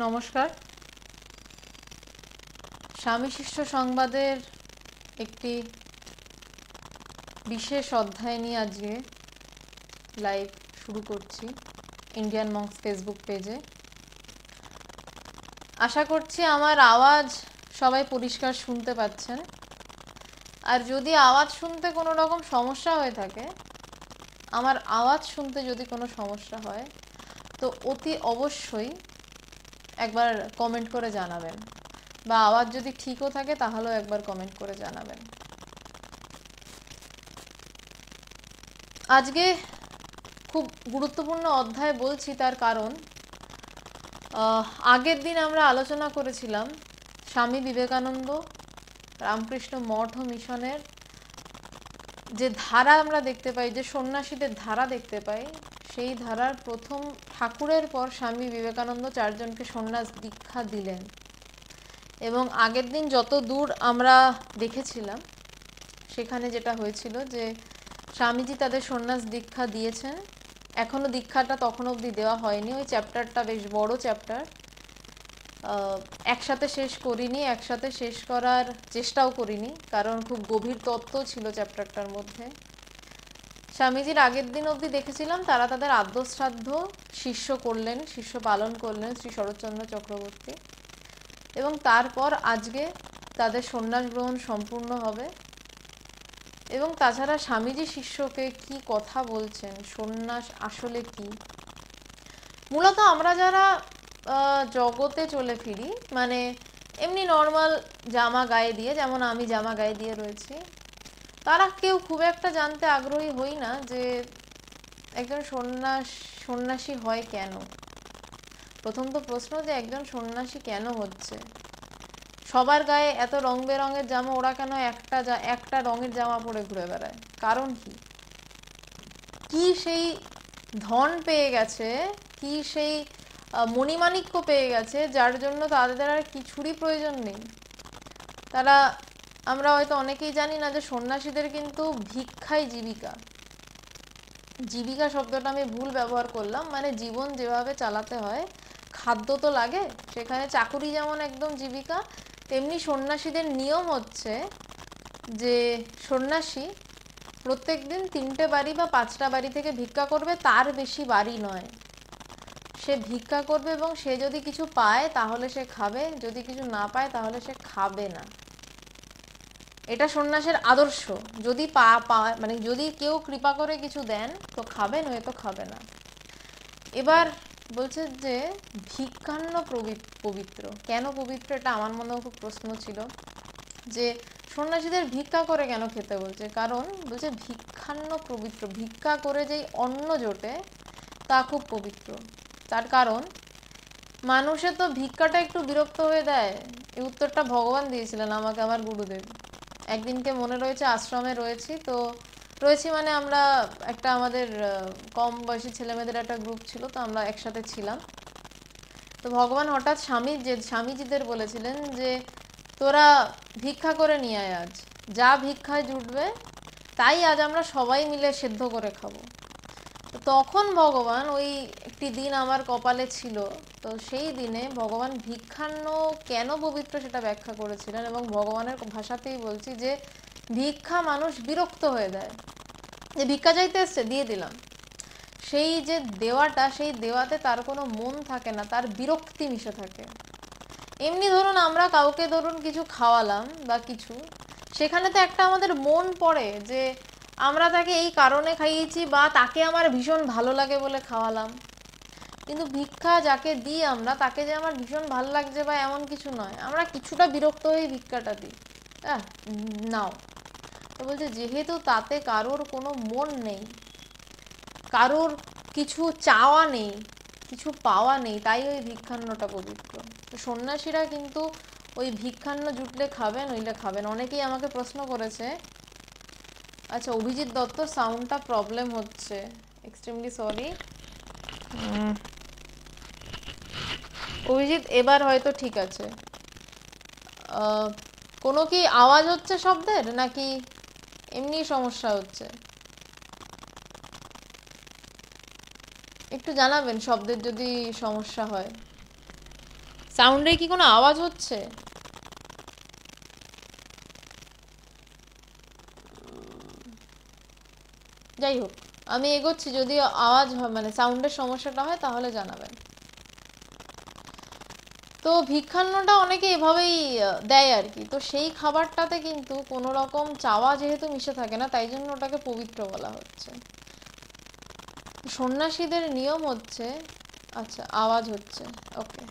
নমস্কার। স্বামী শিষ্য সংবাদের একটি বিশেষ অধ্যায় নিয়ে আজকে লাইভ শুরু করছি ইন্ডিয়ান মঙ্কস ফেসবুক পেজে। আশা করছি আমার আওয়াজ সবাই পরিষ্কার শুনতে পাচ্ছেন। আর যদি আওয়াজ শুনতে কোনো রকম সমস্যা হয়ে থাকে, আমার আওয়াজ শুনতে যদি কোনো সমস্যা হয়, তো অতি অবশ্যই একবার কমেন্ট করে জানাবেন, বা আওয়াজ যদি ঠিকও থাকে তাহলেও একবার কমেন্ট করে জানাবেন। আজকে খুব গুরুত্বপূর্ণ অধ্যায় বলছি, তার কারণ আগের দিন আমরা আলোচনা করেছিলাম স্বামী বিবেকানন্দ রামকৃষ্ণ মঠ ও মিশনের যে ধারা আমরা দেখতে পাই, যে সন্ন্যাসীদের ধারা দেখতে পাই, সেই ধারার প্রথম ঠাকুরের পর স্বামী বিবেকানন্দ 4 জনকে সন্ন্যাস দীক্ষা দিলেন। এবং আগের দিন যত দূর আমরা দেখেছিলাম, সেখানে যেটা হয়েছিল যে স্বামীজি তাদের সন্ন্যাস দীক্ষা দিয়েছেন। এখনও দীক্ষাটা তখন অবধি দেওয়া হয়নি। ওই চ্যাপ্টারটা বেশ বড় চ্যাপ্টার, একসাথে শেষ করিনি, একসাথে শেষ করার চেষ্টাও করিনি, কারণ খুব গভীর তত্ত্ব ছিল চ্যাপ্টারটার মধ্যে। স্বামীজির আগের দিন অবধি দেখেছিলাম তারা তাদের আদ্যশ্রাদ্ধ শিষ্য করলেন, শিষ্য পালন করলেন শ্রী শরৎচন্দ্র চক্রবর্তী, এবং তারপর আজকে তাদের সন্ন্যাস গ্রহণ সম্পূর্ণ হবে। এবং তাছাড়া স্বামীজি শিষ্যকে কি কথা বলছেন, সন্ন্যাস আসলে কি। মূলত আমরা যারা জগতে চলে ফিরি, মানে এমনি নর্মাল জামা গায়ে দিয়ে, যেমন আমি জামা গায়ে দিয়ে রয়েছি, তারা কেউ খুব একটা জানতে আগ্রহী হই না যে একজন সন্ন্যাসী হয় কেন। প্রথম তো প্রশ্ন যে একজন সন্ন্যাসী কেন হচ্ছে। সবার গায়ে এত রং বেরঙের জামা, ওরা কেন একটা রঙের জামা পরে ঘুরে বেড়ায়? কারণ কি সেই ধন পেয়ে গেছে, কি সেই মণিমাণিক্য পেয়ে গেছে, যার জন্য তাদের আর কিছুরই প্রয়োজন নেই। তারা, আমরা হয়তো অনেকেই জানি না যে সন্ন্যাসীদের কিন্তু ভিক্ষাই জীবিকা। জীবিকা শব্দটা আমি ভুল ব্যবহার করলাম, মানে জীবন যেভাবে চালাতে হয়, খাদ্য তো লাগে, সেখানে চাকুরি যেমন একদম জীবিকা, তেমনি সন্ন্যাসীদের নিয়ম হচ্ছে যে সন্ন্যাসী প্রত্যেক দিন 3টে বাড়ি বা 5টা বাড়ি থেকে ভিক্ষা করবে, তার বেশি বাড়ি নয়। সে ভিক্ষা করবে এবং সে যদি কিছু পায় তাহলে সে খাবে, যদি কিছু না পায় তাহলে সে খাবে না। এটা সন্ন্যাসের আদর্শ। যদি মানে যদি কেউ কৃপা করে কিছু দেন তো খাবে, নয়তো খাবে না। এবার বলছে যে ভিক্ষান্ন পবিত্র। কেন পবিত্র, এটা আমার মনেও খুব প্রশ্ন ছিল যে সন্ন্যাসীদের ভিক্ষা করে কেন খেতে বলছে। কারণ বলছে ভিক্ষান্ন পবিত্র, ভিক্ষা করে যেই অন্ন জোটে তা খুব পবিত্র। তার কারণ মানুষে তো ভিক্ষাটা একটু বিরক্ত হয়ে দেয়। এই উত্তরটা ভগবান দিয়েছিলেন আমাকে, আমার গুরুদেব। একদিনকে মনে রয়েছে আশ্রমে রয়েছি মানে আমরা একটা আমাদের কম বয়সী ছেলেমেয়েদের একটা গ্রুপ ছিল, তো আমরা একসাথে ছিলাম। তো ভগবান হঠাৎ স্বামীজিদের বলেছিলেন যে তোরা ভিক্ষা করে নিয়ে আয়, আজ যা ভিক্ষায় জুটবে তাই আজ আমরা সবাই মিলে সেদ্ধ করে খাবো। তো তখন ভগবান, ওই একটি দিন আমার কপালে ছিল, তো সেই দিনে ভগবান ভিক্ষান্ন কেন পবিত্র সেটা ব্যাখ্যা করেছিলেন। এবং ভগবানের ভাষাতেই বলছি যে ভিক্ষা মানুষ বিরক্ত হয়ে দেয়, যে ভিক্ষা চাইতে এসছে দিয়ে দিলাম, সেই যে দেওয়াটা, সেই দেওয়াতে তার কোনো মন থাকে না, তার বিরক্তি মিশে থাকে। এমনি ধরুন আমরা কাউকে ধরুন কিছু খাওয়ালাম বা কিছু, সেখানে তো একটা আমাদের মন পড়ে যে আমরা তাকে এই কারণে খাইয়েছি, বা তাকে আমার ভীষণ ভালো লাগে বলে খাওয়ালাম। কিন্তু ভিক্ষা যাকে দিই আমরা, তাকে যে আমার ভীষণ ভালো লাগছে বা এমন কিছু নয়, আমরা কিছুটা বিরক্ত হয়ে ভিক্ষাটা দিই, নাও। তো বলছে যেহেতু তাতে কারোর কোনো মন নেই, কারোর কিছু চাওয়া নেই, কিছু পাওয়া নেই, তাই ওই ভিক্ষান্নটা পবিত্র। তো সন্ন্যাসীরা কিন্তু ওই ভিক্ষান্ন জুটলে খাবেন, নইলে খাবেন। অনেকেই আমাকে প্রশ্ন করেছে, আচ্ছা অভিজিৎ দত্ত সাউন্ডটা প্রবলেম হচ্ছে, এক্সট্রিমলি সরি। অভিজিৎ এবার হয়তো ঠিক আছে। কোনো কি আওয়াজ হচ্ছে শব্দের, নাকি এমনি সমস্যা হচ্ছে? একটু জানাবেন শব্দের যদি সমস্যা হয়। সাউন্ডে কি কোনো আওয়াজ হচ্ছে? যাই হোক, আমি এগোচ্ছি, যদি আওয়াজ মানে সাউন্ডের সমস্যাটা হয় তাহলে জানাবেন। তো ভিক্ষান্নটা অনেকে এভাবেই দেয় আর কি। তো সেই খাবারটাতে কিন্তু কোনো রকম চাওয়া যেহেতু মিশে থাকে না, তাই জন্য ওটাকে পবিত্র বলা হচ্ছে। সন্ন্যাসীদের নিয়ম হচ্ছে, আচ্ছা আওয়াজ হচ্ছে, ওকে,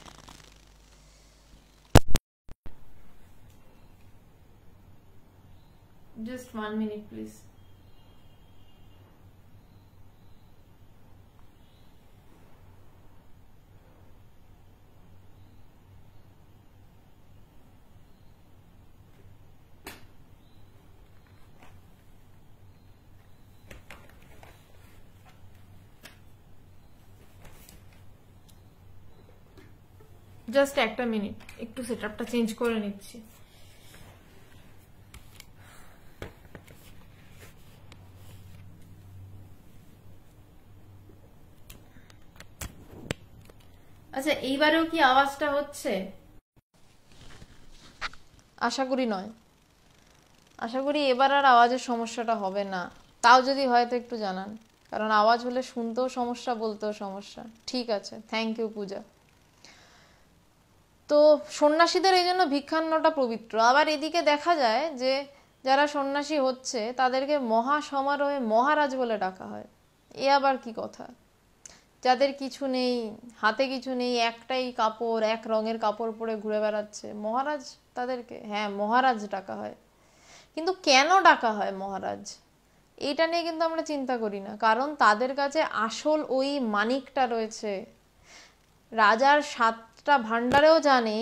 জাস্ট 1 মিনিট প্লিজ। জাস্ট একটা মিনিট, একটু সেটআপটা চেঞ্জ করে নিচ্ছি। আচ্ছা, এইবারেও কি আওয়াজটা হচ্ছে? আশা করি নয়, আশা করি এবার আর আওয়াজের সমস্যাটা হবে না। তাও যদি হয় তো একটু জানান, কারণ আওয়াজ হলে শুনতেও সমস্যা, বলতেও সমস্যা। ঠিক আছে, থ্যাংক ইউ পূজা। তো সন্ন্যাসীদের এই জন্য ভিক্ষান্নটা পবিত্র। আবার এদিকে দেখা যায় যে যারা সন্ন্যাসী হচ্ছে তাদেরকে মহা সমারোহে মহারাজ বলে ডাকা হয়। এ আবার কি কথা? যাদের কিছু নেই, হাতে কিছু নেই, একটাই কাপড়, এক রঙের কাপড় পরে ঘুরে বেড়াচ্ছে, মহারাজ তাদেরকে? হ্যাঁ, মহারাজ ডাকা হয়। কিন্তু কেন ডাকা হয় মহারাজ, এইটা নিয়ে কিন্তু আমরা চিন্তা করি না। কারণ তাদের কাছে আসল ওই মানিকটা রয়েছে। রাজার 7টা ভাণ্ডারেও জানি,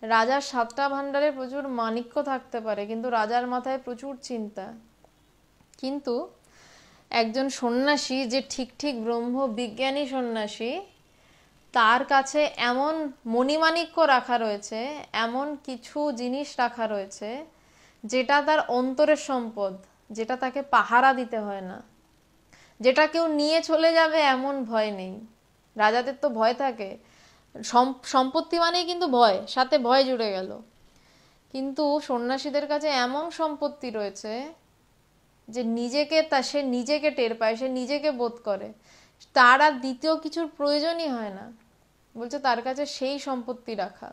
রাজার 7টা ভাণ্ডারে প্রচুর মাণিক্য থাকতে পারে, কিন্তু রাজার মাথায় প্রচুর চিন্তা। কিন্তু একজন সন্ন্যাসী যে ঠিক ঠিক ব্রহ্ম বিজ্ঞানী সন্ন্যাসী, তার কাছে এমন মণিমাণিক্য রাখা রয়েছে, এমন কিছু জিনিস রাখা রয়েছে যেটা তার অন্তরের সম্পদ, যেটা তাকে পাহারা দিতে হয় না, যেটা কেউ নিয়ে চলে যাবে এমন ভয় নেই। রাজাদের তো ভয় থাকে, সম্পত্তি মানেই কিন্তু ভয়, সাথে ভয় জুড়ে গেল। কিন্তু সন্ন্যাসীদের কাছে এমন সম্পত্তি রয়েছে যে সে নিজেকে টের পায়, সে নিজেকে বোধ করে, তার আর দ্বিতীয় কিছুর প্রয়োজনই হয় না। বলছে তার কাছে সেই সম্পত্তি রাখা।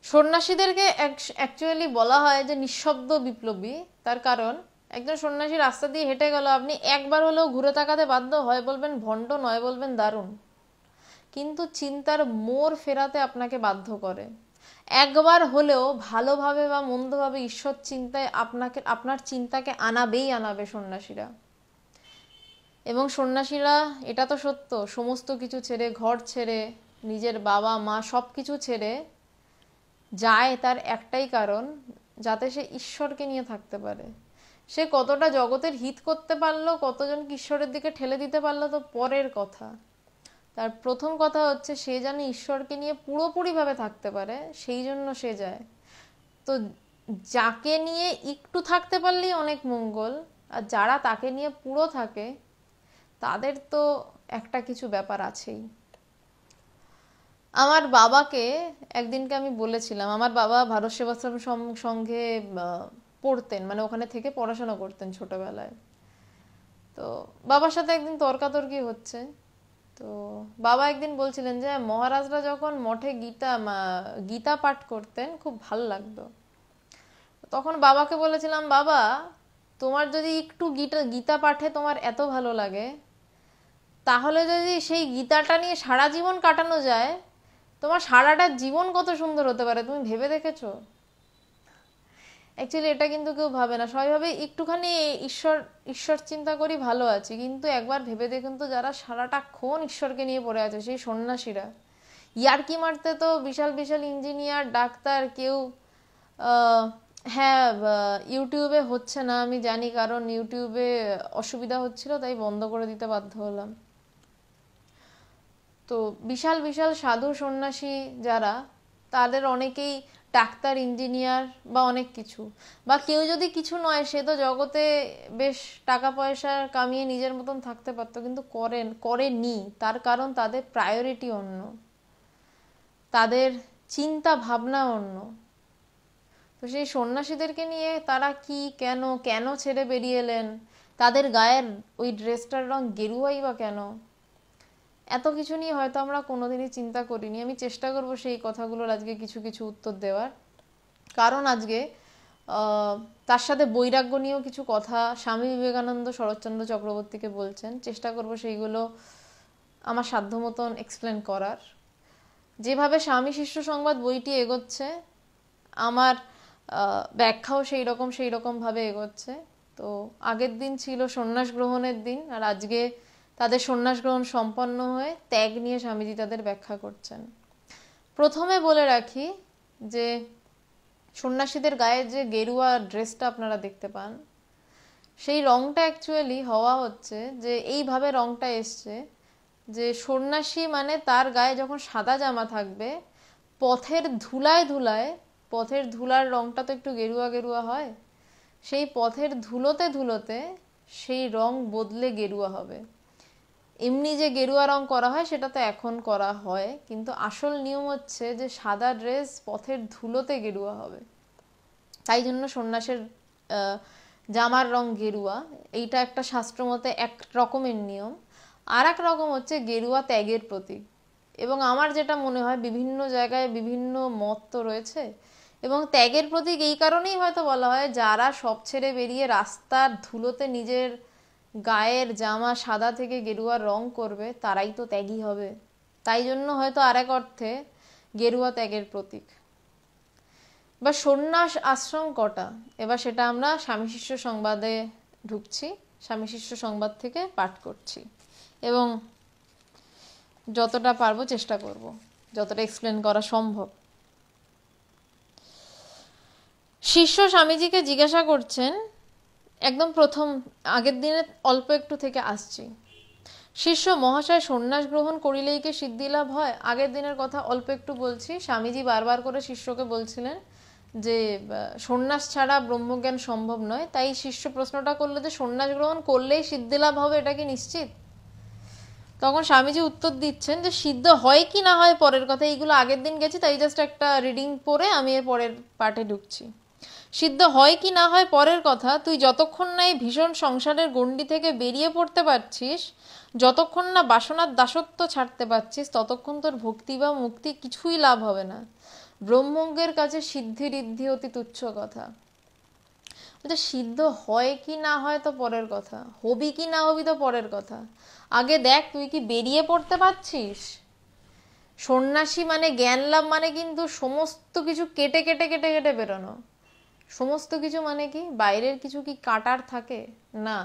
সন্ন্যাসীদেরকে অ্যাকচুয়ালি বলা হয় যে নিঃশব্দ বিপ্লবী। তার কারণ একজন সন্ন্যাসী রাস্তা দিয়ে হেঁটে গেল, আপনি একবার হলেও ঘুরে তাকাতে বাধ্য, হয় বলবেন ভণ্ড, নয় বলবেন দারুণ। কিন্তু চিন্তার মোড় ফেরাতে আপনাকে বাধ্য করে। একবার হলেও ভালোভাবে বা মন্দভাবে ঈশ্বর চিন্তায় আপনার চিন্তাকে আনাবে সন্ন্যাসীরা। এবং সন্ন্যাসীরা, এটা তো সত্য, সমস্ত কিছু ছেড়ে, ঘর ছেড়ে, নিজের বাবা মা সব কিছু ছেড়ে যায় তার একটাই কারণ, যাতে সে ঈশ্বরকে নিয়ে থাকতে পারে। সে কতটা জগতের হিত করতে পারলো, কতজনকে ঈশ্বরের দিকে ঠেলে দিতে পারলো তো পরের কথা। তার প্রথম কথা হচ্ছে সে যেন ঈশ্বরকে নিয়ে পুরোপুরিভাবে থাকতে পারে, সেই জন্য সে যায়। তো যাকে নিয়ে একটু থাকতে পারলেই অনেক মঙ্গল, আর যারা তাকে নিয়ে পুরো থাকে তাদের তো একটা কিছু ব্যাপার আছেই। আমার বাবাকে একদিনকে আমি বলেছিলাম, আমার বাবা ভারত সেবাশ্রম সংঘে পড়তেন, মানে ওখানে থেকে পড়াশোনা করতেন ছোটবেলায়। তো বাবার সাথে একদিন তর্কাতর্কি হচ্ছে। তো বাবা একদিন বলছিলেন যে মহারাজরা যখন মঠে গীতা পাঠ করতেন খুব ভালো লাগতো। তখন বাবাকে বলেছিলাম, বাবা তোমার যদি একটু গীতা পাঠে তোমার এত ভালো লাগে, তাহলে যদি সেই গীতাটা নিয়ে সারা জীবন কাটানো যায়, তোমার সারাটা জীবন কত সুন্দর হতে পারে, তুমি ভেবে দেখেছো? অ্যাকচুয়ালি এটা কিন্তু কেউ ভাবে না। সবাই ভাবে একটুখানি ঈশ্বর চিন্তা করি, ভালো আছি। কিন্তু একবার ভেবে দেখুন তো, যারা সারাটাক্ষণ ঈশ্বরকে নিয়ে পড়ে আছে, সেই সন্ন্যাসীরা, ইয়ার্কি মারতে তো বিশাল বিশাল ইঞ্জিনিয়ার, ডাক্তার, কেউ হ্যাঁ ইউটিউবে হচ্ছে না আমি জানি, কারণ ইউটিউবে অসুবিধা হচ্ছিল, তাই বন্ধ করে দিতে বাধ্য হলাম। তো বিশাল বিশাল সাধু সন্ন্যাসী যারা, তাদের অনেকেই ডাক্তার, ইঞ্জিনিয়ার বা অনেক কিছু, বা কেউ যদি কিছু নয়, সে তো জগতে বেশ টাকা পয়সা কামিয়ে নিজের মতন থাকতে পারতো, কিন্তু করেনি। তার কারণ তাদের প্রায়োরিটি অন্য। তাদের চিন্তা ভাবনা অন্য। তো সেই সন্ন্যাসীদেরকে নিয়ে তারা কি কেন কেন ছেড়ে বেরিয়ে এলেন, তাদের গায়ের ওই ড্রেসটার রং গেরুয়াই বা কেন, এত কিছু নিয়ে হয়তো আমরা কোনোদিনই চিন্তা করিনি। আমি চেষ্টা করব সেই কথাগুলোর আজকে কিছু কিছু উত্তর দেওয়ার, কারণ আজকে তার সাথে বৈরাগ্য নিয়েও কিছু কথা স্বামী বিবেকানন্দ শরৎচন্দ্র চক্রবর্তীকে বলছেন। চেষ্টা করব সেইগুলো আমার সাধ্য মতন এক্সপ্লেন করার। যেভাবে স্বামী শিষ্য সংবাদ বইটি এগোচ্ছে, আমার ব্যাখ্যাও সেই রকমভাবে এগোচ্ছে। তো আগের দিন ছিল সন্ন্যাস গ্রহণের দিন, আর আজকে তাদের সন্ন্যাস গ্রহণ সম্পন্ন হয়ে ত্যাগ নিয়ে স্বামীজি তাদের ব্যাখ্যা করছেন। প্রথমে বলে রাখি যে সন্ন্যাসীদের গায়ে যে গেরুয়া ড্রেসটা আপনারা দেখতে পান, সেই রংটা অ্যাকচুয়ালি হওয়া হচ্ছে যে এইভাবে রংটা এসছে যে সন্ন্যাসী মানে তার গায়ে যখন সাদা জামা থাকবে, পথের ধুলায় ধুলায়, পথের ধুলার রংটা তো একটু গেরুয়া গেরুয়া হয়, সেই পথের ধুলোতে ধুলোতে সেই রং বদলে গেরুয়া হবে। এমনি যে গেরুয়া রং করা হয় সেটা তো এখন করা হয়, কিন্তু আসল নিয়ম হচ্ছে যে সাদা ড্রেস পথের ধুলোতে গেরুয়া হবে। তাই জন্য সন্ন্যাসের জামার রং গেরুয়া, এইটা একটা শাস্ত্রমতে এক রকমের নিয়ম। আর এক রকম হচ্ছে গেরুয়া ত্যাগের প্রতীক। এবং আমার যেটা মনে হয় বিভিন্ন জায়গায় বিভিন্ন মত তো রয়েছে, এবং ত্যাগের প্রতীক এই কারণেই হয়তো বলা হয় যারা সব ছেড়ে বেরিয়ে রাস্তার ধুলোতে নিজের গায়ের জামা সাদা থেকে গেরুয়া রং করবে তারাই তো ত্যাগী হবে। তাই জন্য হয়তো আর এক অর্থে গেরুয়া ত্যাগের প্রতীক। বা সন্ন্যাস আশ্রম কটা, এবার সেটা আমরা স্বামী শিষ্য সংবাদে ঢুকছি, স্বামী শিষ্য সংবাদ থেকে পাঠ করছি এবং যতটা পারবো চেষ্টা করব, যতটা এক্সপ্লেন করা সম্ভব। শিষ্য স্বামীজিকে জিজ্ঞাসা করছেন, একদম প্রথম আগের দিনে অল্প একটু থেকে আসছি। শিষ্য মহাশয়, সন্ন্যাস গ্রহণ করিলেই কি সিদ্ধি লাভ হয়? আগের দিনের কথা অল্প একটু বলছি। স্বামীজি বারবার করে শিষ্যকে বলছিলেন যে সন্ন্যাস ছাড়া ব্রহ্মজ্ঞান সম্ভব নয়। তাই শিষ্য প্রশ্নটা করলো যে সন্ন্যাস গ্রহণ করলেই সিদ্ধি লাভ হবে, এটা কি নিশ্চিত? তখন স্বামীজি উত্তর দিচ্ছেন যে সিদ্ধ হয় কি না হয় পরের কথা, এইগুলো আগের দিন গেছি, তাই জাস্ট একটা রিডিং পড়ে আমি এর পরের পার্টে ঢুকছি। সিদ্ধ হয় কি না হয় পরের কথা, তুই যতক্ষণ না এই ভীষণ সংসারের গণ্ডি থেকে বেরিয়ে পড়তে পারছিস, যতক্ষণ না বাসনার দাসত্ব ছাড়তে পারছিস, ততক্ষণ তোর ভক্তি বা মুক্তি কিছুই লাভ হবে না। ব্রহ্মজ্ঞের কাছে সিদ্ধি ঋদ্ধি অতি তুচ্ছ কথা। বলছে সিদ্ধ হয় কি না হয় তো পরের কথা, হবি কি না হবি তো পরের কথা, আগে দেখ তুই কি বেরিয়ে পড়তে পারছিস। সন্ন্যাসী মানে জ্ঞান লাভ মানে কিন্তু সমস্ত কিছু কেটে কেটে কেটে কেটে বেরোনো। সমস্ত কিছু মানে কি বাইরের কিছু কি কাটার থাকে না।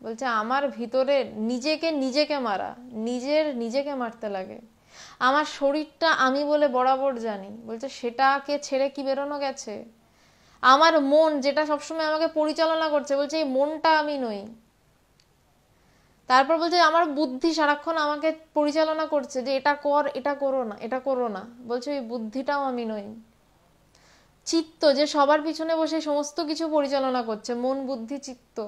বলছে আমার ভিতরে নিজেকে নিজেকে মারা, নিজেকে মারতে লাগে। আমার শরীরটা আমি বলে বরাবর জানি, বলছে সেটাকে ছেড়ে কি বেরোনো গেছে। আমার মন যেটা সবসময় আমাকে পরিচালনা করছে, বলছে এই মনটা আমি নই। তারপর বলছে আমার বুদ্ধি সারাক্ষণ আমাকে পরিচালনা করছে যে এটা কর, এটা করো না, এটা করো না, বলছে ওই বুদ্ধিটাও আমি নই। চিত্ত যে সবার পিছনে বসে সমস্ত কিছু পরিচালনা করছে, মন বুদ্ধি চিত্ত।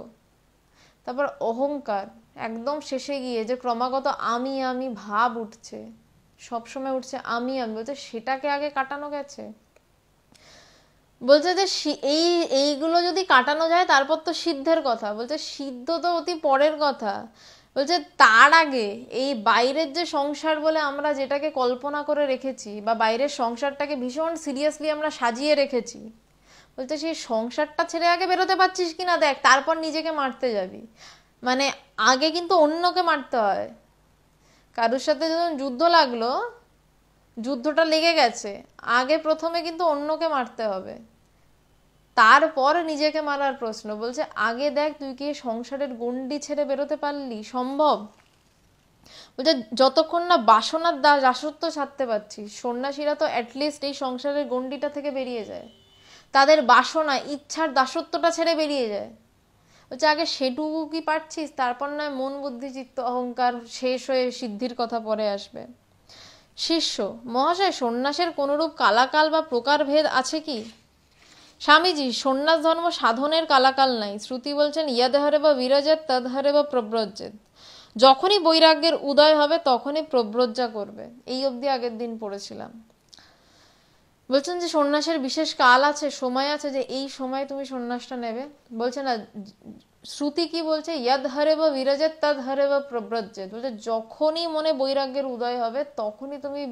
তারপর অহংকার একদম শেষে গিয়ে যে ক্রমাগত আমি আমি ভাব উঠছে, সবসময় উঠছে আমি আমি, বলছে সেটাকে আগে কাটানো গেছে। বলছে যে এইগুলো যদি কাটানো যায় তারপর তো সিদ্ধের কথা। বলছে সিদ্ধ তো অতি পরের কথা। বলছে তার আগে এই বাইরের যে সংসার বলে আমরা যেটাকে কল্পনা করে রেখেছি, বা বাইরের সংসারটাকে ভীষণ সিরিয়াসলি আমরা সাজিয়ে রেখেছি, বলছে সেই সংসারটা ছেড়ে আগে বেরোতে পারছিস কিনা দেখ, তারপর নিজেকে মারতে যাবি। মানে আগে কিন্তু অন্যকে মারতে হয়। কারোর সাথে যখন যুদ্ধ লাগলো, যুদ্ধটা লেগে গেছে, আগে প্রথমে কিন্তু অন্যকে মারতে হবে, তারপর নিজেকে মারার প্রশ্ন। বলছে আগে দেখ তুই কি সংসারের গণ্ডি ছেড়ে বেরোতে পারলি, সম্ভব? বলছে যতক্ষণ না বাসনার দাসত্ব ছাড়তে পারছিস। সন্ন্যাসীরা তো অ্যাটলিস্ট এই সংসারের গণ্ডিটা থেকে বেরিয়ে যায়, তাদের বাসনা ইচ্ছার দাসত্বটা ছেড়ে বেরিয়ে যায়। বলছে আগে সেটুকু কি পারছিস, তারপর নয় মন বুদ্ধি চিত্ত অহংকার শেষ হয়ে সিদ্ধির কথা পরে আসবে। শিষ্য মহাশয়, সন্ন্যাসের কোনরূপ কালাকাল বা প্রকারভেদ আছে কি? স্বামীজি, সন্ন্যাস ধর্ম সাধনের কালাকাল নাই। শ্রুতি বলছেন ইয়াদেহরে বা বিরজেত তদহরে বা প্রব্রজ্জেত। যখনই বৈরাগ্যের উদয় হবে তখনই প্রব্রজ্জা করবে। এই অবধি আগের দিন পড়েছিলাম। বলছেন যে সন্ন্যাসের বিশেষ কাল আছে, সময় আছে, যে এই সময় তুমি সন্ন্যাসটা নেবে। বলছে না, শ্রুতি কি বলছে, ইয়দ হরে বা বিরজেত তদ হরে বা প্রব্রজ্জেত, বলছে যখনই মনে বৈরাগ্যের উদয় হবে তখনই তুমি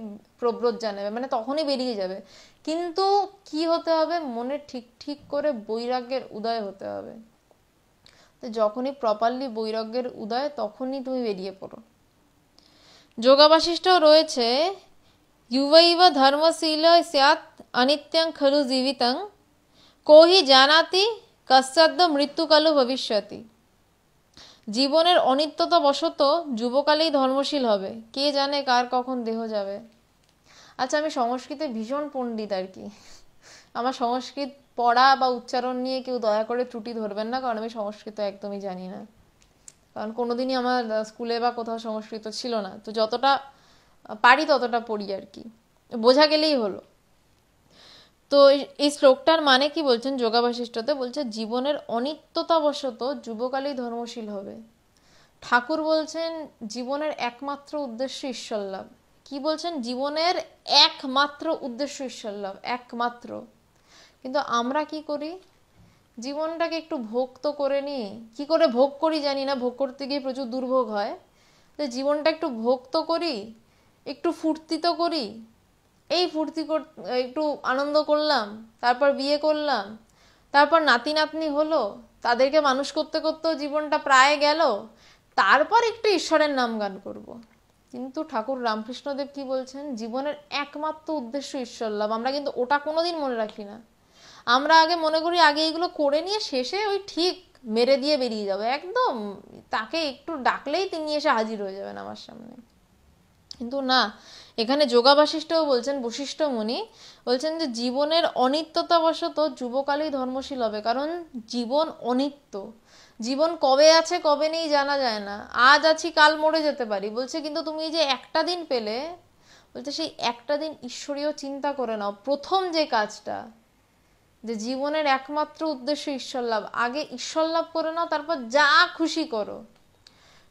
প্রব্রজ্জা নেবে, মানে তখনই বেরিয়ে যাবে। কিন্তু কি হতে হবে, মনে ঠিক ঠিক করে বৈরাগ্যের উদয় হতে হবে। তো যখনই প্রপারলি বৈরাগ্যের উদয় তখনই তুমি বেরিয়ে পড়ো। যোগাবাশিষ্ঠ রয়েছে, युवैव धर्मशील स्यात् अनित्यं खलु जीवितं को हि जानाति कस्याद् मृत्युकालो भविष्यति। জীবনের অনিত্যতা বশত যুবকালেই ধর্মশীল হবে, কে জানে কার কখন দেহ যাবে। আচ্ছা, আমি সংস্কৃতে ভীষণ পণ্ডিত আর কি, আমার সংস্কৃত পড়া বা উচ্চারণ নিয়ে কেউ দয়া করে ত্রুটি ধরবেন না, কারণ আমি সংস্কৃত একদমই জানি না, কারণ কোনোদিনই আমার স্কুলে বা কোথাও সংস্কৃত ছিল না। তো যতটা পারি ততটা পড়ি আর কি, বোঝা গেলেই হলো। তো এই শ্লোকটার মানে কি বলছেন যোগাবাশিষ্ঠতে, বলছে জীবনের অনিত্যতাবশত যুবকালেই ধর্মশীল হবে। ঠাকুর বলছেন জীবনের একমাত্র উদ্দেশ্য ঈশ্বর লাভ। কি বলছেন, জীবনের একমাত্র উদ্দেশ্য ঈশ্বর লাভ, একমাত্র। কিন্তু আমরা কি করি, জীবনটাকে একটু ভোগ তো করে নিই, কি করে ভোগ করি জানি না, ভোগ করতে গিয়ে প্রচুর দুর্ভোগ হয়। তো জীবনটা একটু ভোগ তো করি, একটু ফুর্তি তো করি, এই ফুর্তি একটু আনন্দ করলাম, তারপর বিয়ে করলাম, তারপর নাতি নাতনি হলো, তাদেরকে মানুষ করতে করতেও জীবনটা প্রায় গেল, তারপর একটু ঈশ্বরের নাম গান করব। কিন্তু ঠাকুর রামকৃষ্ণদেব কি বলছেন, জীবনের একমাত্র উদ্দেশ্য ঈশ্বর লাভ। আমরা কিন্তু ওটা কোনোদিন মনে রাখি না, আমরা আগে মনে করি আগে এগুলো করে নিয়ে শেষে ওই ঠিক মেরে দিয়ে বেরিয়ে যাবে, একদম তাকে একটু ডাকলেই তিনি এসে হাজির হয়ে যাবেন আমার সামনে। কিন্তু না, এখানে যোগাবাশিষ্ঠও বলছেন, বশিষ্ঠ মুনি বলছেন যে জীবনের অনিত্যতাবশত যুবকালেই ধর্মশীল হবে, কারণ জীবন অনিত্য, জীবন কবে আছে কবে নেই জানা যায় না, আজ আছি কাল মরে যেতে পারি। বলছে কিন্তু তুমি যে একটা দিন পেলে, বলছে সেই একটা দিন ঈশ্বরীয় চিন্তা করে নাও। প্রথম যে কাজটা, যে জীবনের একমাত্র উদ্দেশ্য ঈশ্বর লাভ, আগে ঈশ্বর লাভ করে নাও, তারপর যা খুশি করো।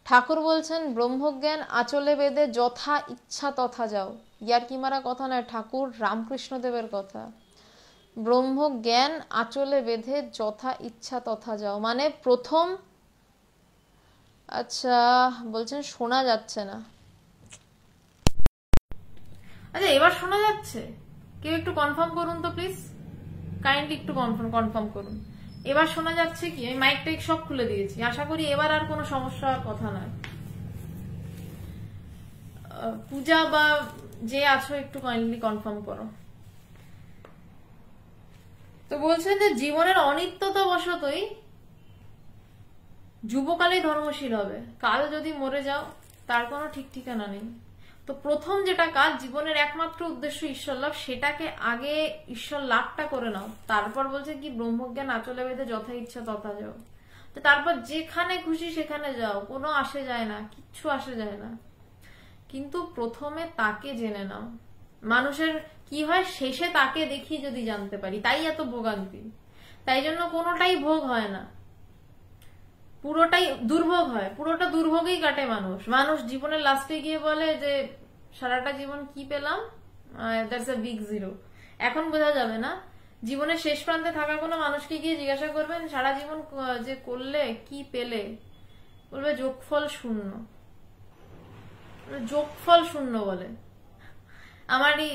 ঠাকুর বলছেন ব্রহ্মজ্ঞান আঁচলে বেঁধে যথা ইচ্ছা তথা যাও। ইয়ার কি মারা কথা নয়, ঠাকুর রামকৃষ্ণদেবের কথা। ব্রহ্মজ্ঞান আঁচলে বেঁধে যথা ইচ্ছা তথা যাও, মানে প্রথম, আচ্ছা বলছেন শোনা যাচ্ছে না, আচ্ছা এবার শোনা যাচ্ছে? কেউ একটু কনফার্ম করুন তো প্লিজ, কাইন্ডলি একটু কনফার্ম করুন এবার শোনা যাচ্ছে কি। আমি মাইক টাইক সব খুলে দিয়েছি, আশা করি এবার আর কোনো সমস্যার কথা নয়। পূজা বা যে আছো একটু কাইন্ডলি কনফার্ম করো। তো বলছেন যে জীবনের অনিত্যতা বশতই যুবকালেই ধর্মশীল হবে, কাল যদি মরে যাও তার কোনো ঠিক ঠিকানা নেই। তো প্রথম যেটা কাজ, জীবনের একমাত্র উদ্দেশ্য ঈশ্বর লাভ, সেটাকে আগে ঈশ্বর লাভটা করে নাও, তারপর বলছে কি ব্রহ্মজ্ঞান আঁচলে বেঁধে যথা ইচ্ছা তথা যাও। তো তারপর যেখানে খুশি সেখানে যাও, কোনো আসে যায় না, কিচ্ছু আসে যায় না, কিন্তু প্রথমে তাকে জেনে নাও। মানুষের কি হয়, শেষে তাকে দেখি যদি জানতে পারি, তাই এত ভোগান্তি। তাই জন্য কোনোটাই ভোগ হয় না, পুরোটাই দুর্ভোগ হয়, পুরোটা দুর্ভোগেই কাটে মানুষ। মানুষ জীবনের লাস্টে গিয়ে বলে যে সারাটা জীবন কি পেলাম, দ্যাটস আ বিগ জিরো। এখন বোঝা যাবে না, জীবনের শেষ প্রান্তে থাকা কোনো মানুষকে গিয়ে জিজ্ঞাসা করবেন সারা জীবন যে করলে কি পেলে, বলবে যোগফল শূন্য, যোগফল শূন্য বলে। আমারই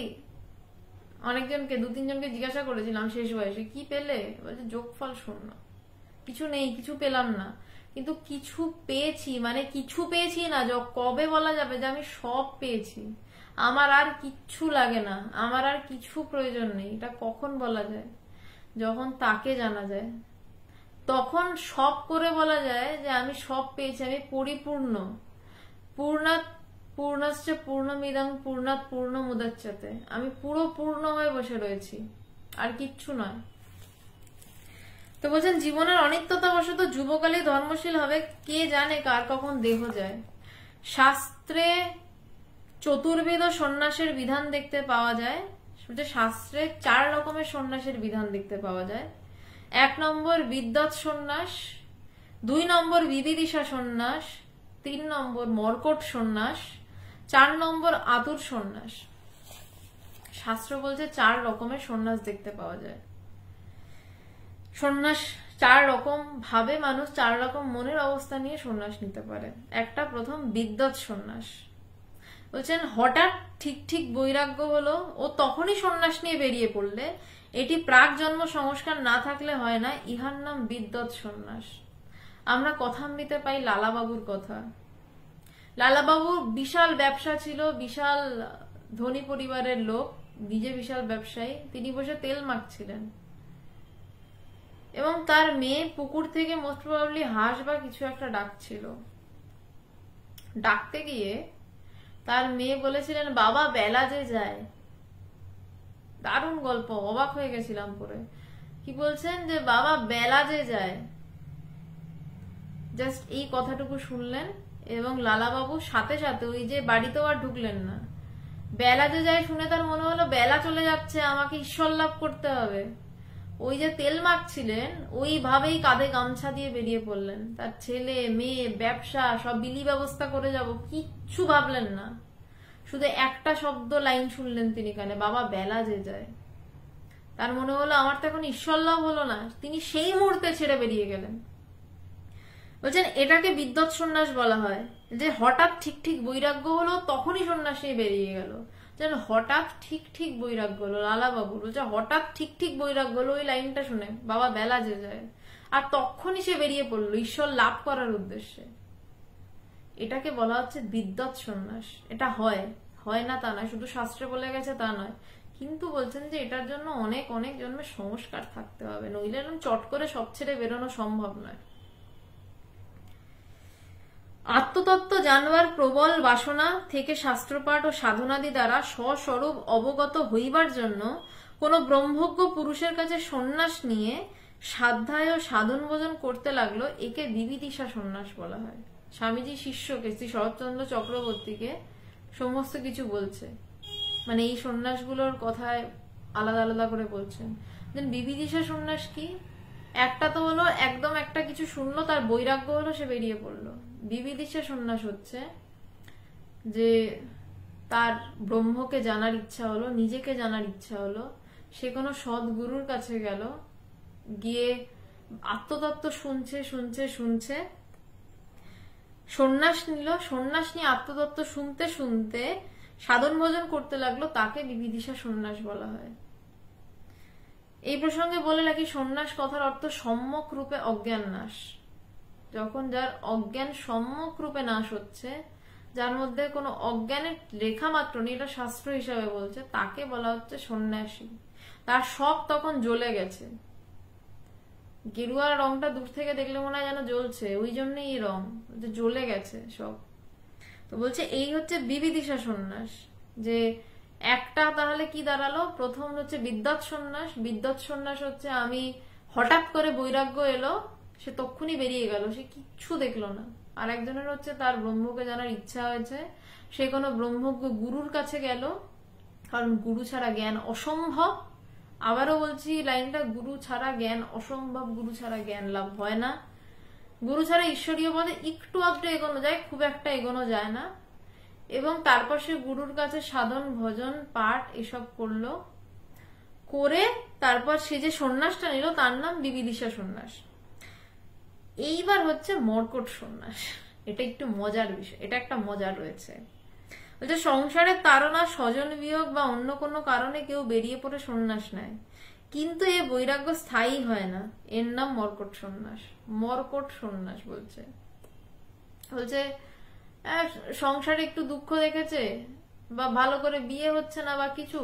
অনেকজনকে, 2-3 জনকে জিজ্ঞাসা করেছিলাম শেষ বয়সে কি পেলে, বলছে যোগফল শূন্য, কিছু নেই, কিছু পেলাম না। কিন্তু কিছু পেয়েছি, মানে কিছু পেয়েছি না, কবে বলা যাবে যে আমি সব পেয়েছি, আমার আর কিচ্ছু লাগে না, আমার আর কিছু প্রয়োজন নেই, এটা কখন বলা যায়? যখন তাকে জানা যায়, তখন সব করে বলা যায় যে আমি সব পেয়েছি, আমি পরিপূর্ণ। পূর্ণাৎ পূর্ণশ্চ পূর্ণমিদং পূর্ণাৎ পূর্ণমুদচ্যতে, আমি পুরো পূর্ণ হয়ে বসে রয়েছি, আর কিচ্ছু নয়। তো বলছেন জীবনের অনিত্যতাবশত যুবকালে ধর্মশীল হবে, কে জানে কার কখন দেহ যায়। শাস্ত্রে চতুর্বেদ সন্ন্যাসের বিধান দেখতে পাওয়া যায়, শাস্ত্রে 4 রকমের সন্ন্যাসের বিধান দেখতে পাওয়া যায়। 1 নম্বর বিদ্যৎ সন্ন্যাস, 2 নম্বর বিবিদিশা সন্ন্যাস, 3 নম্বর মর্কট সন্ন্যাস, 4 নম্বর আতুর সন্ন্যাস। শাস্ত্র বলছে 4 রকমের সন্ন্যাস দেখতে পাওয়া যায়। সন্ন্যাস 4 রকম ভাবে মানুষ 4 রকম মনের অবস্থা নিয়ে সন্ন্যাস নিতে পারে। একটা প্রথম বিদ্যৎ সন্ন্যাস। বলছেন হঠাৎ ঠিক ঠিক বৈরাগ্য হলো, ও তখনই সন্ন্যাস নিয়ে বেরিয়ে পড়লে, এটি প্রাক জন্ম সংস্কার না থাকলে হয় না, ইহার নাম বিদ্যৎ সন্ন্যাস। আমরা কথামৃতে পাই লালাবাবুর কথা। লালাবাবুর বিশাল ব্যবসা ছিল, বিশাল ধনী পরিবারের লোক, নিজে বিশাল ব্যবসায়ী। তিনি বসে তেল মাখছিলেন এবং তার মেয়ে পুকুর থেকে মোস্ট প্রবাবলি হাঁস বা কিছু একটা ডাকছিল। ডাকতে গিয়ে তার মেয়ে বলেছিলেন, বাবা বেলা যে যায়। দারুণ গল্প, অবাক হয়ে গেছিলাম পরে। কি বলছেন যে বাবা বেলা যে যায়। জাস্ট এই কথাটুকু শুনলেন এবং লালাবাবু সাথে সাথে ওই যে বাড়িতেও আর ঢুকলেন না। বেলা যে যায় শুনে তার মনে হলো বেলা চলে যাচ্ছে, আমাকে ঈশ্বর লাভ করতে হবে। ওই যে তেল মাখছিলেন ওইভাবেই কাঁধে গামছা দিয়ে বেরিয়ে পড়লেন। তার ছেলে মেয়ে ব্যবসা সব বিলি ব্যবস্থা করে যাব, কিচ্ছু ভাবলেন না। শুধু একটা শব্দ লাইন শুনলেন তিনি কানে, বাবা বেলা যে যায়। তার মনে হলো আমার তো এখন ঈশ্বর লাভ হলো না, তিনি সেই মুহূর্তে ছেড়ে বেরিয়ে গেলেন। বলছেন এটাকে বিদ্যৎ সন্ন্যাস বলা হয়, যে হঠাৎ ঠিক ঠিক বৈরাগ্য হলো তখনই সন্ন্যাস নিয়ে বেরিয়ে গেল। যেন হঠাৎ ঠিক ঠিক বৈরাগ্য হলো। লালাবাবু বলছে হঠাৎ ঠিক ঠিক বৈরাগ্য হলো, ওই লাইনটা শুনে বাবা বেলা যে যায়, আর তখনই সে বেরিয়ে পড়লো ঈশ্বর লাভ করার উদ্দেশ্যে। এটাকে বলা হচ্ছে বিদ্যৎ সন্ন্যাস। এটা হয় হয় না তা নয়, শুধু শাস্ত্রে বলে গেছে তা নয়, কিন্তু বলছেন যে এটার জন্য অনেক অনেক জন্মের সংস্কার থাকতে হবে, নইলে এরকম চট করে সব ছেড়ে বেরোনো সম্ভব নয়। আত্মতত্ত্ব জানবার প্রবল বাসনা থেকে শাস্ত্রপাঠ ও সাধনাদি দ্বারা স্বস্বরূপ অবগত হইবার জন্য কোন ব্রহ্মজ্ঞ পুরুষের কাছে সন্ন্যাস নিয়ে সাধ্যায় ও সাধন ভোজন করতে লাগলো, একে বিবিদিশা সন্ন্যাস বলা হয়। স্বামীজি শিষ্যকে শ্রী শরৎচন্দ্র চক্রবর্তীকে সমস্ত কিছু বলছে, মানে এই সন্ন্যাসগুলোর কথায় আলাদা আলাদা করে বলছেন। দেন বিবিদিশা সন্ন্যাস কি? একটা তো হলো একদম একটা কিছু শুনলো, তার বৈরাগ্য হলো, সে বেরিয়ে পড়লো। বিবিদিশা সন্ন্যাস হচ্ছে যে তার ব্রহ্মকে জানার ইচ্ছা হলো, নিজেকে জানার ইচ্ছা হলো, সে কোনো সদ্গুরুর কাছে গেল, গিয়ে আত্মতত্ত্ব শুনছে শুনছে শুনছে, সন্ন্যাস নিল, সন্ন্যাস নিয়ে আত্মতত্ত্ব শুনতে শুনতে সাধন ভোজন করতে লাগলো, তাকে বিবিদিশা সন্ন্যাস বলা হয়। এই প্রসঙ্গে বলে রাখি, সন্ন্যাস কথার অর্থ সম্যক রূপে অজ্ঞান নাশ। যখন যার অজ্ঞান সম্যক রূপে নাশ হচ্ছে, যার মধ্যে কোনো অজ্ঞানের রেখা মাত্র নেই, এটা শাস্ত্র হিসাবে বলছে, তাকে বলা হচ্ছে সন্ন্যাসী। তার সব তখন জ্বলে গেছে। গেরুয়া রংটা দূর থেকে দেখলে মনে হয় যেন জ্বলছে, ওই জন্যই এই রং, জ্বলে গেছে সব। তো বলছে এই হচ্ছে বিবিদিশা সন্ন্যাস। যে একটা তাহলে কি দাঁড়ালো? প্রথম হচ্ছে বিদ্যৎ সন্ন্যাস। বিদ্যৎ সন্ন্যাস হচ্ছে আমি হঠাৎ করে বৈরাগ্য এলো, সে তক্ষুনি বেরিয়ে গেল, সে কিচ্ছু দেখলো না। আর একজনের হচ্ছে তার ব্রহ্মকে জানার ইচ্ছা হয়েছে, সে কোনো ব্রহ্মজ্ঞ গুরুর কাছে গেল, কারণ গুরু ছাড়া জ্ঞান অসম্ভব। আবারও বলছি লাইনটা, গুরু ছাড়া জ্ঞান অসম্ভব, গুরু ছাড়া জ্ঞান লাভ হয় না। গুরু ছাড়া ঈশ্বরীয় পদে একটু আধটু এগোনো যায়, খুব একটা এগোনো যায় না। এবং তারপর সে গুরুর কাছে সাধন ভজন পাঠ এসব করলো, করে তারপর সে যে সন্ন্যাসটা নিল তার নাম বিবিদিশা সন্ন্যাস। এইবার হচ্ছে মর্কট সন্ন্যাস। এটা একটু মজার বিষয়, এটা একটা মজা রয়েছে। বলছে সংসারের তাড়না, স্বজন বিয়োগ বা অন্য কোনো কারণে কেউ বেরিয়ে পড়ে সন্ন্যাস নেয়, কিন্তু এ বৈরাগ্য স্থায়ী হয় না, এর নাম মর্কট সন্ন্যাস। মর্কট সন্ন্যাস বলছে সংসারে একটু দুঃখ দেখেছে, বা ভালো করে বিয়ে হচ্ছে না বা কিছু,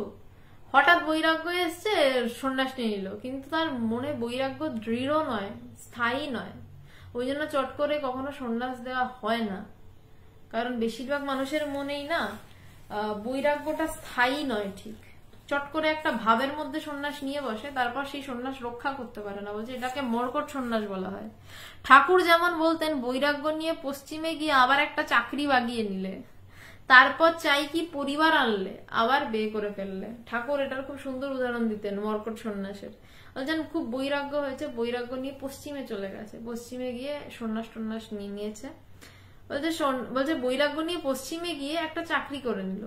হঠাৎ বৈরাগ্য এসছে, সন্ন্যাস নিয়ে নিল, কিন্তু তার মনে বৈরাগ্য দৃঢ় নয়, স্থায়ী নয়। ওই জন্য চট করে কখনো সন্ন্যাস দেওয়া হয় না, কারণ বেশিরভাগ মানুষের মনেই না বৈরাগ্যটা স্থায়ী নয়। ঠিক চট করে একটা ভাবের মধ্যে সন্ন্যাস নিয়ে বসে, তারপর সেই সন্ন্যাস রক্ষা করতে পারে না। বলছে এটাকে মর্কট সন্ন্যাস বলা হয়। ঠাকুর যেমন বলতেন, বৈরাগ্য নিয়ে পশ্চিমে গিয়ে আবার একটা চাকরি বাগিয়ে নিলে, তারপর চাই কি পরিবার আনলে, আবার বিয়ে করে ফেললে। ঠাকুর এটার খুব সুন্দর উদাহরণ দিতেন মর্কট সন্ন্যাসের। বলছেন খুব বৈরাগ্য হয়েছে, বৈরাগ্য নিয়ে পশ্চিমে চলে গেছে, পশ্চিমে গিয়ে সন্ন্যাস টন্যাস নিয়ে নিয়েছে, বলছে বৈরাগ্য নিয়ে পশ্চিমে গিয়ে একটা চাকরি করে নিল,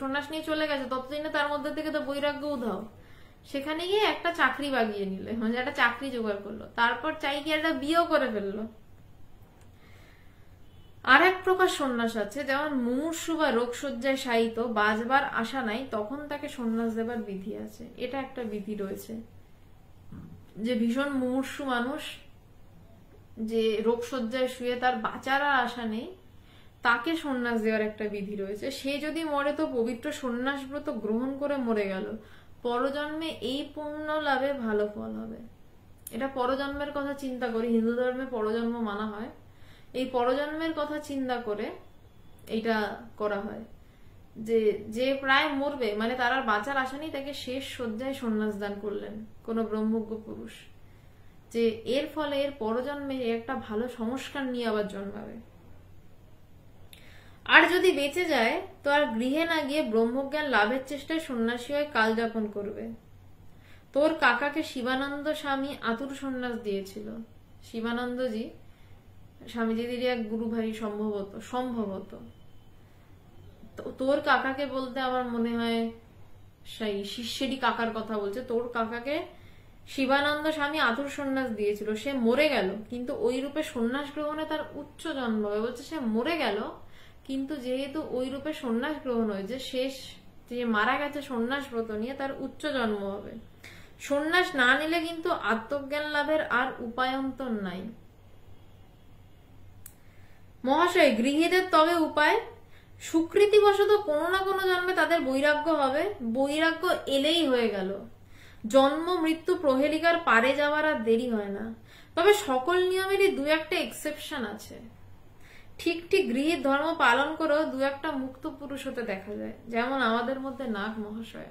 সন্ন্যাস নিয়ে চলে গেছে, ততদিনে তার মধ্যে থেকে তো বৈরাগ্য উধাও। সেখানে গিয়ে একটা চাকরি বাগিয়ে নিলে, মানে একটা চাকরি জোগাড় করলো, তারপর চাই কি একটা বিয়েও করে ফেললো। আর এক প্রকার সন্ন্যাস আছে, যেমন মুমূর্ষু বা রোগশয্যায় শায়িত, বাঁচবার আশা নাই, তখন তাকে সন্ন্যাস দেবার বিধি আছে। এটা একটা বিধি রয়েছে যে ভীষণ মুমূর্ষু মানুষ, যে রোগশয্যায় শুয়ে তার বাঁচার আর আশা নেই, তাকে সন্ন্যাস দেওয়ার একটা বিধি রয়েছে। সে যদি মরে তো পবিত্র সন্ন্যাস ব্রত গ্রহণ করে মরে গেল, পরজন্মে এই পুণ্য লাভে ভালো ফল হবে। এটা পরজন্মের কথা চিন্তা করি, হিন্দু ধর্মে পরজন্ম মানা হয়, এই পরজন্মের কথা চিন্তা করে এইটা করা হয় যে যে প্রায় মরবে, মানে তার আর বাঁচার আশা নেই, তাকে শেষ শয্যায় সন্ন্যাস দান করলেন কোন ব্রহ্মজ্ঞ পুরুষ, যে এর ফলে এর পরজন্মে একটা ভালো সংস্কার নিয়ে আবার জন্মাবে। আর যদি বেঁচে যায় তো আর গৃহে না গিয়ে ব্রহ্মজ্ঞান লাভের চেষ্টায় সন্ন্যাসী হয়ে কাল যাপন করবে। তোর কাকাকে শিবানন্দ স্বামী আতুর সন্ন্যাস দিয়েছিল। শিবানন্দজি স্বামীজিদেরই এক গুরু ভাই সম্ভবত। তোর কাকাকে বলতে আমার মনে হয় সেই শিষ্যেরই কাকার কথা বলছে। তোর কাকাকে শিবানন্দ স্বামী আতুর সন্ন্যাস দিয়েছিল, সে মরে গেল, কিন্তু ওই রূপে সন্ন্যাস গ্রহণে তার উচ্চ জন্ম হবে। বলছে সে মরে গেল, কিন্তু যেহেতু ওই রূপে সন্ন্যাস গ্রহণ হয়েছে, শেষ যে মারা গেছে সন্ন্যাস ব্রত নিয়ে, তার উচ্চ জন্ম হবে। সন্ন্যাস না নিলে কিন্তু আত্মজ্ঞান লাভের আর উপায়ন্তর নাই। মহাশয়, গৃহীদের তবে উপায়, সুকৃতিবশত কোনো না কোনো জন্মে তাদের বৈরাগ্য হবে, বৈরাগ্য এলেই হয়ে গেল। জন্ম মৃত্যু প্রহেলিকার পারে যাওয়ার আর দেরি হয় না। তবে সকল নিয়মেরই দু একটা এক্সেপশন আছে। ঠিক ঠিক গৃহীর ধর্ম পালন করেও দু একটা মুক্ত পুরুষ হতে দেখা যায়, যেমন আমাদের মধ্যে নাগ মহাশয়।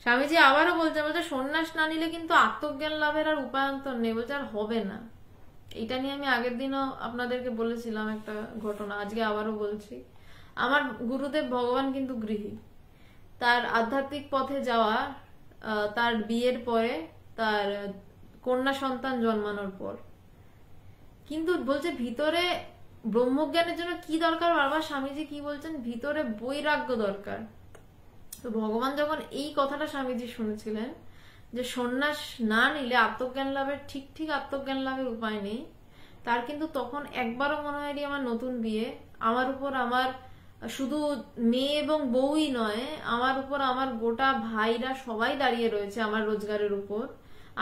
স্বামীজি আবারও বলছে সন্ন্যাস না নিলে কিন্তু আত্মজ্ঞান লাভের আর উপায়ন্তর নেই। বলছে আর হবে না। এটা নিয়ে আমি আগের দিনও আপনাদেরকে বলেছিলাম একটা ঘটনা, আজকে আবারও বলছি। আমার গুরুদেব ভগবান কিন্তু গৃহী। তার আধ্যাত্মিক পথে যাওয়া তার বিয়ের পরে, তার কন্যা সন্তান জন্মানোর পর। কিন্তু বলছে ভিতরে ব্রহ্মজ্ঞানের জন্য কি দরকার, বারবার স্বামীজি কি বলছেন, ভিতরে বৈরাগ্য দরকার। তো ভগবান যখন এই কথাটা স্বামীজি শুনেছিলেন যে সন্ন্যাস না নিলে আত্মজ্ঞান লাভের ঠিক আত্মজ্ঞান লাভের উপায় নেই, তার কিন্তু তখন একবারও মনে হয়নি আমার নতুন বিয়ে, আমার উপর আমার শুধু মেয়ে এবং বউই নয়, আমার উপর আমার গোটা ভাইরা সবাই দাঁড়িয়ে রয়েছে আমার রোজগারের উপর,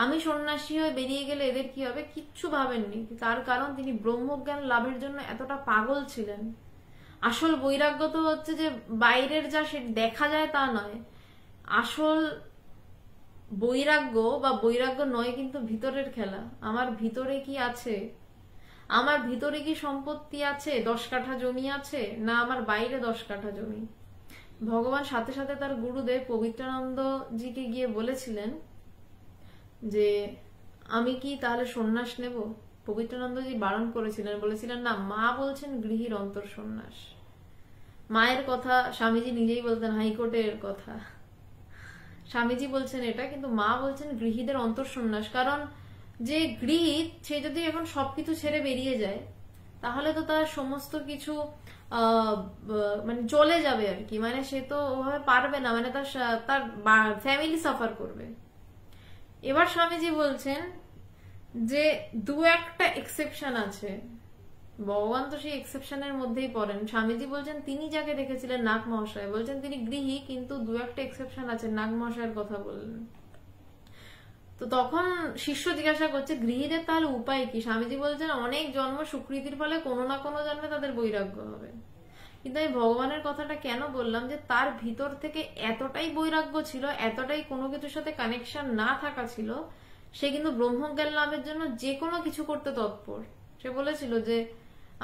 আমি সন্ন্যাসী হয়ে বেরিয়ে গেলে এদের কি হবে, কিচ্ছু ভাবেননি। তার কারণ তিনি ব্রহ্মজ্ঞান লাভের জন্য এতটা পাগল ছিলেন। আসল বৈরাগ্য তো হচ্ছে যে বাইরের যা সে দেখা যায় তা নয়, আসল বৈরাগ্য বা বৈরাগ্য নয় কিন্তু ভিতরের খেলা। আমার ভিতরে কি আছে, আমার ভিতরে কি সম্পত্তি আছে, 10 কাঠা জমি আছে, না আমার বাইরে 10 কাঠা জমি। ভগবান সাথে সাথে তার গুরুদেব পবিত্রানন্দজিকে গিয়ে বলেছিলেন যে আমি কি তাহলে সন্ন্যাস নেব। পবিত্রানন্দজি বারণ করেছিলেন, বলেছিলেন না, মা বলছেন গৃহীর অন্তর সন্ন্যাস। মায়ের কথা স্বামীজি নিজেই বলতেন, হাইকোর্টের কথা স্বামীজি বলছেন এটা, কিন্তু মা বলছেন গৃহীদের অন্তর সন্ন্যাস। কারণ যে গৃহী সে যদি এখন সবকিছু ছেড়ে বেরিয়ে যায়, তাহলে তো তার সমস্ত কিছু মানে চলে যাবে আর কি, মানে সে তো ওভাবে পারবে না, মানে তার ফ্যামিলি সাফার করবে। এবার স্বামীজি বলছেন যে দু একটা এক্সেপশন আছে, ভগবান তো সেই এক্সেপশনের মধ্যেই পড়েন। স্বামীজি বলছেন তিনি যাকে দেখেছিলেন নাগ মহাশয়, বলছেন তিনি গৃহী, কিন্তু দু একটা এক্সেপশন আছে, নাগ মহাশয়ের কথা বললেন। তো তখন শিষ্য জিজ্ঞাসা করছে গৃহীদের তাহলে উপায় কি। স্বামীজি বলছেন অনেক জন্ম সুকৃতির ফলে কোনো না কোনো জন্মে তাদের বৈরাগ্য হবে। কিন্তু আমি ভগবানের কথাটা কেন বললাম, যে তার ভিতর থেকে এতটাই বৈরাগ্য ছিল, এতটাই কোনো কিছুর সাথে কানেকশন না থাকা ছিল, সে কিন্তু ব্রহ্মজ্ঞান লাভের জন্য যে কোনো কিছু করতে তৎপর। সে বলেছিল যে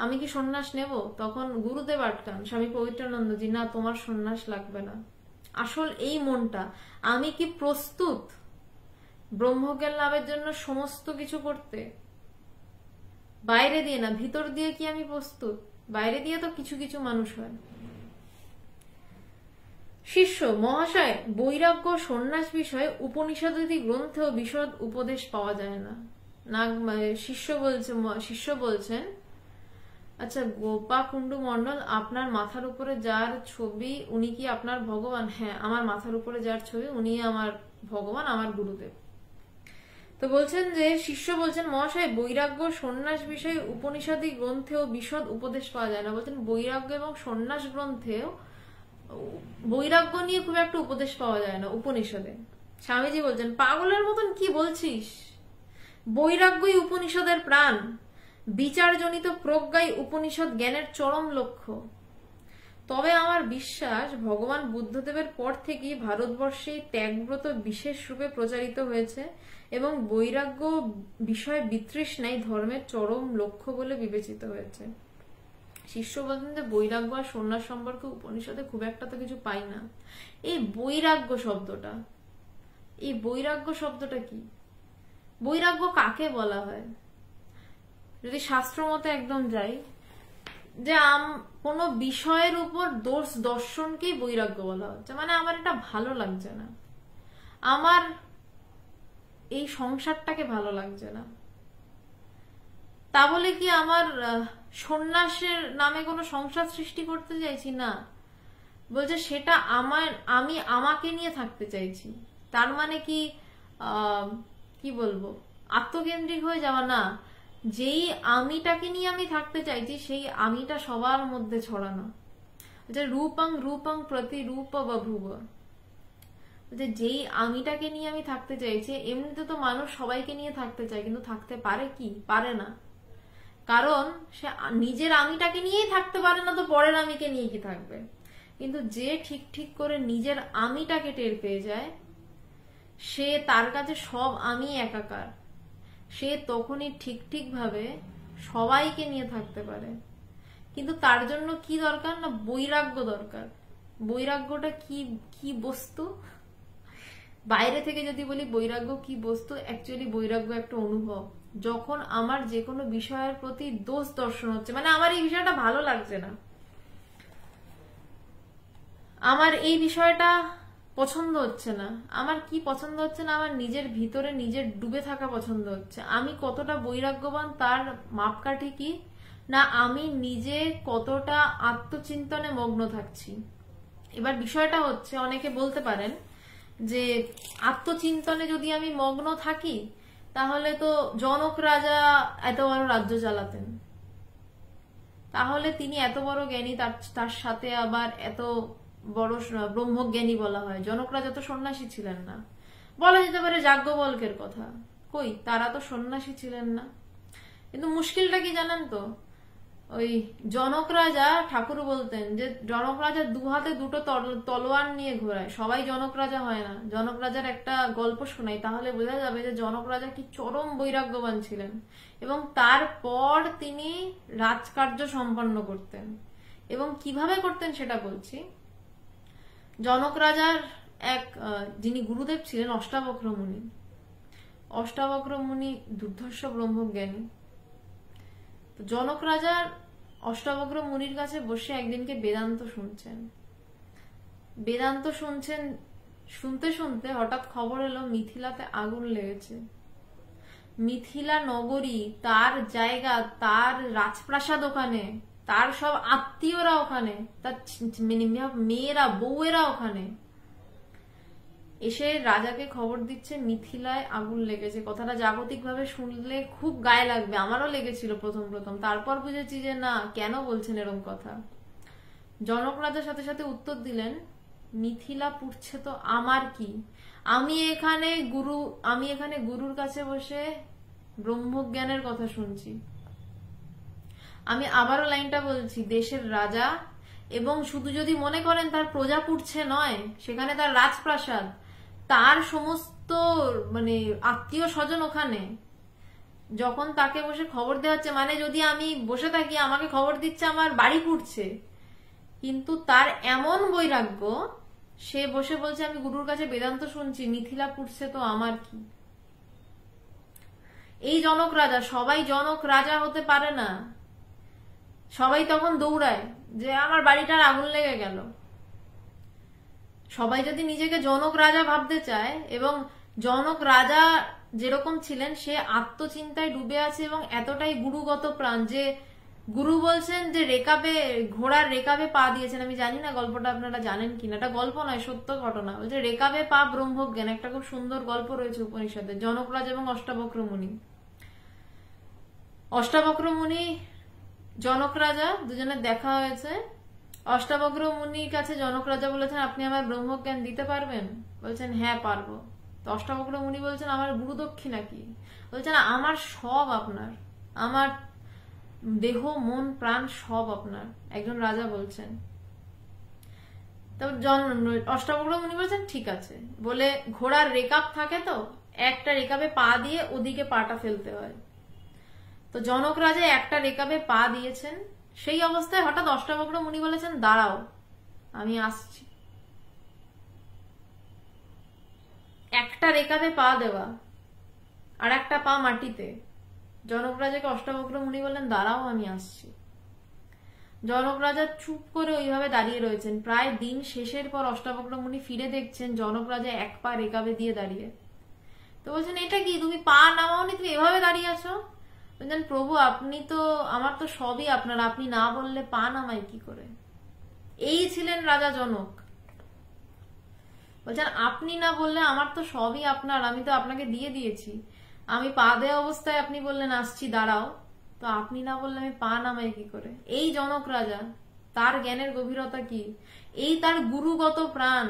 আমি কি সন্ন্যাস নেব, তখন গুরুদেব আটকান, স্বামী পবিত্রানন্দজি, না তোমার সন্ন্যাস লাগবে না। আসল এই মনটা, আমি কি প্রস্তুত ব্রহ্মজ্ঞান লাভের জন্য সমস্ত কিছু করতে, বাইরে দিয়ে না ভিতর দিয়ে কি আমি প্রস্তুত। বাইরে দিয়ে তো কিছু কিছু মানুষ হয়। শিষ্য মহাশয়, বৈরাগ্য সন্ন্যাস বিষয়ে উপনিষদাদি গ্রন্থেও বিশদ উপদেশ পাওয়া যায় না। শিষ্য বলছেন আচ্ছা, গোপা কুন্ডু মন্ডল, আপনার মাথার উপরে যার ছবি উনি কি আপনার ভগবান? হ্যাঁ, আমার মাথার উপরে যার ছবি উনি আমার ভগবান, আমার গুরুদেব। তো বলছেন যে শিষ্য বলছেন, মহাশয় বৈরাগ্য সন্ন্যাস বিষয়ে উপনিষদী গ্রন্থেও বিশদ উপদেশ পাওয়া যায় না। বলছেন বৈরাগ্য এবং সন্ন্যাস গ্রন্থেও বৈরাগ্য নিয়ে খুব একটা উপদেশ পাওয়া যায় না উপনিষদে। স্বামীজি বলছেন, পাগলের মতন কি বলছিস? বৈরাগ্যই উপনিষদের প্রাণ, বিচারজনিত প্রজ্ঞাই উপনিষদ জ্ঞানের চরম লক্ষ্য। তবে আমার বিশ্বাস ভগবান বুদ্ধদেবের পর থেকেই ভারতবর্ষে ত্যাগব্রত বিশেষ রূপে প্রচারিত হয়েছে এবং বৈরাগ্য বিষয়ে বিতৃষ্ণাই ধর্মের চরম লক্ষ্য বলে বিবেচিত হয়েছে। শিষ্য বলতেন যে বৈরাগ্য আর সন্ন্যাস সম্পর্কে উপনিষদে খুব একটা তো কিছু পাই না। এই বৈরাগ্য শব্দটা কি? বৈরাগ্য কাকে বলা হয়? যদি শাস্ত্র মতে একদম যাই, যে কোন বিষয়ের উপর দোষ দর্শনকেই বৈরাগ্য বলা হচ্ছে, মানে আমার এটা ভালো লাগছে না, আমার এই সংসারটাকে ভালো লাগছে না, তা বলে কি আমার সন্ন্যাসের নামে কোনো সংসার সৃষ্টি করতে চাইছি না। বলছে সেটা আমি আমাকে নিয়ে থাকতে চাইছি। তার মানে কি কি বলবো, আত্মকেন্দ্রিক হয়ে যাওয়া না। যেই আমিটাকে নিয়ে আমি থাকতে চাইছি সেই আমিটা সবার মধ্যে ছড়ানো। রূপং রূপং প্রতিরূপ বভুব। যেই আমিটাকে নিয়ে আমি থাকতে চাইছি, এমনিতে তো মানুষ সবাইকে নিয়ে থাকতে চায়, কিন্তু থাকতে পারে কি? পারে না। কারণ সে নিজের আমিটাকে নিয়েই থাকতে পারে না, তো পরের আমিকে নিয়ে কি থাকবে? কিন্তু যে ঠিক ঠিক করে নিজের আমিটাকে টের পেয়ে যায়, সে তার কাছে সব আমি একাকার, সে তখনই ঠিক ঠিক ভাবে সবাইকে নিয়ে থাকতে পারে। কিন্তু তার জন্য কি দরকার? না বৈরাগ্য দরকার। বৈরাগ্যটা কি বস্তু? বাইরে থেকে যদি বলি বৈরাগ্য কি বস্তু, অ্যাকচুয়ালি বৈরাগ্য একটা অনুভব। যখন আমার যে কোনো বিষয়ের প্রতি দোষ দর্শন হচ্ছে, মানে আমার এই বিষয়টা ভালো লাগছে না, আমার এই বিষয়টা পছন্দ হচ্ছে না। আমার কি পছন্দ হচ্ছে না? আমার নিজের ভিতরে নিজের ডুবে থাকা পছন্দ হচ্ছে। আমি কতটা বৈরাগ্যবান তার মাপকাঠি কি? না আমি নিজে কতটা আত্মচিন্তনে মগ্ন থাকছি। এবার বিষয়টা হচ্ছে, অনেকে বলতে পারেন যে আত্মচিন্তনে যদি আমি মগ্ন থাকি তাহলে তো জনক রাজা এত বড় রাজ্য চালাতেন, তাহলে তিনি এত বড় জ্ঞানী, তার সাথে আবার এত বড় ব্রহ্মজ্ঞানী বলা হয়। জনক রাজা তো সন্ন্যাসী ছিলেন না। বলা যেতে পারে যাজ্ঞবল্কের কথা, কই তারা তো সন্ন্যাসী ছিলেন না। কিন্তু মুশকিলটা কি জানেন তো, ওই জনক রাজা, ঠাকুর বলতেন যে জনক রাজা দু হাতে দুটো তলোয়ার নিয়ে ঘোরায়। সবাই জনক রাজা হয় না। জনক রাজার একটা গল্প শোনাই, তাহলে বোঝা যাবে যে জনক রাজা কি চরম বৈরাগ্যবান ছিলেন এবং তারপর তিনি রাজকার্য সম্পন্ন করতেন। এবং কিভাবে করতেন সেটা বলছি। জনক রাজার যিনি গুরুদেব ছিলেন অষ্টাবক্র মুনি। অষ্টাবক্র মুনি দুর্ধর্ষ ব্রহ্মজ্ঞানী। জনক রাজার অষ্টাবক্র মুনির কাছে বসে একদিনকে বেদান্ত শুনছেন। শুনতে শুনতে হঠাৎ খবর এলো মিথিলাতে আগুন লেগেছে। মিথিলা নগরী, তার জায়গা, তার রাজপ্রাসাদ ওখানে, তার সব আত্মীয়রা ওখানে, তার মেয়েরা বউয়েরা ওখানে এসে রাজাকে খবর দিচ্ছে মিথিলায় আগুন লেগেছে। কথাটা জাগতিকভাবে শুনলে খুব গায়ে লাগবে, আমারও লেগেছিল প্রথম। তারপর বুঝেছি যে না, কেন বলছেন এরকম কথা। জনক রাজার সাথে সাথে উত্তর দিলেন, মিথিলা পুড়ছে তো আমার কি? আমি এখানে গুরুর কাছে বসে ব্রহ্মজ্ঞানের কথা শুনছি। আমি আবারও লাইনটা বলছি, দেশের রাজা, এবং শুধু যদি মনে করেন তার প্রজা পুড়ছে নয়, সেখানে তার রাজপ্রাসাদ, তার সমস্ত আত্মীয় স্বজন ওখানে, যখন তাকে বসে খবর দেওয়া হচ্ছে, মানে যদি আমি বসে থাকি আমাকে খবর দিচ্ছে আমার বাড়ি পুড়ছে, কিন্তু তার এমন বৈরাগ্য, সে বসে বলছে আমি গুরুর কাছে বেদান্ত শুনছি, মিথিলা পুড়ছে তো আমার কি? এই জনক রাজা, সবাই জনক রাজা হতে পারে না। সবাই তখন দৌড়ায় যে আমার বাড়িটার আগুন লেগে গেল। সবাই যদি নিজেকে জনক রাজা ভাবতে চায়, এবং জনক রাজা যেরকম ছিলেন, সে আত্মচিন্তায় ডুবে আছে এবং এতটাই গুরুগত প্রাণ যে গুরু বলছেন যে রেকাবে, ঘোড়ার রেকাবে পা দিয়েছেন। আমি জানি না গল্পটা আপনারা জানেন কিনা, এটা গল্প নয়, সত্য ঘটনা। বলছে রেকাবে পা ব্রহ্মজ্ঞান, একটা খুব সুন্দর গল্প রয়েছে উপনিষদে। জনকরাজ এবং অষ্টাবক্র মুনি, অষ্টাবক্র মুনি জনক রাজা দুজনের দেখা হয়েছে। অষ্টাবক্র মুনির কাছে জনক রাজা বলেছেন আপনি আমার ব্রহ্মজ্ঞান দিতে পারবেন? বলছেন হ্যাঁ পারবো। তো অষ্টাবক্র মুনি বলছেন আমার গুরু দক্ষিণা কি? বলছেন আমার সব আপনার, আমার দেহ মন প্রাণ সব আপনার। একজন রাজা বলছেন। তারপর অষ্টাবক্র মুনি বলছেন ঠিক আছে, বলে ঘোড়ার রেকাব থাকে তো, একটা রেকাবে পা দিয়ে ওদিকে পাটা ফেলতে হয়। তো জনক রাজা একটা রেকাবে পা দিয়েছেন। সেই অবস্থায় হঠাৎ অষ্টাবক্র মুনি বলেছেন দাঁড়াও আমি আসছি। একটা রেকাবে পা দেওয়া আর একটা পা মাটিতে। জনক রাজাকে অষ্টাবক্র মুনি বললেন দাঁড়াও আমি আসছি। জনক রাজা চুপ করে ওইভাবে দাঁড়িয়ে রয়েছেন। প্রায় দিন শেষের পর অষ্টাবক্র মুনি ফিরে দেখছেন জনক রাজা এক পা রেকাবে দিয়ে দাঁড়িয়ে। তো বলছেন এটা কি, তুমি পা নামাওনি, তুমি এভাবে দাঁড়িয়ে আছো? বলছেন প্রভু আপনি তো, আমার তো সবই আপনার, আপনি না বললে পা নামাই কি করে? এই ছিলেন রাজা জনক। বলছেন আপনি না বললে আমার তো সবই আপনার, আমি তো আপনাকে দিয়ে দিয়েছি। আমি পা দেওয়া অবস্থায় আপনি বললেন আসছি দাঁড়াও, তো আপনি না বললে আমি পা নামাই কি করে? এই জনক রাজা, তার জ্ঞানের গভীরতা কি! এই তার গুরুগত প্রাণ,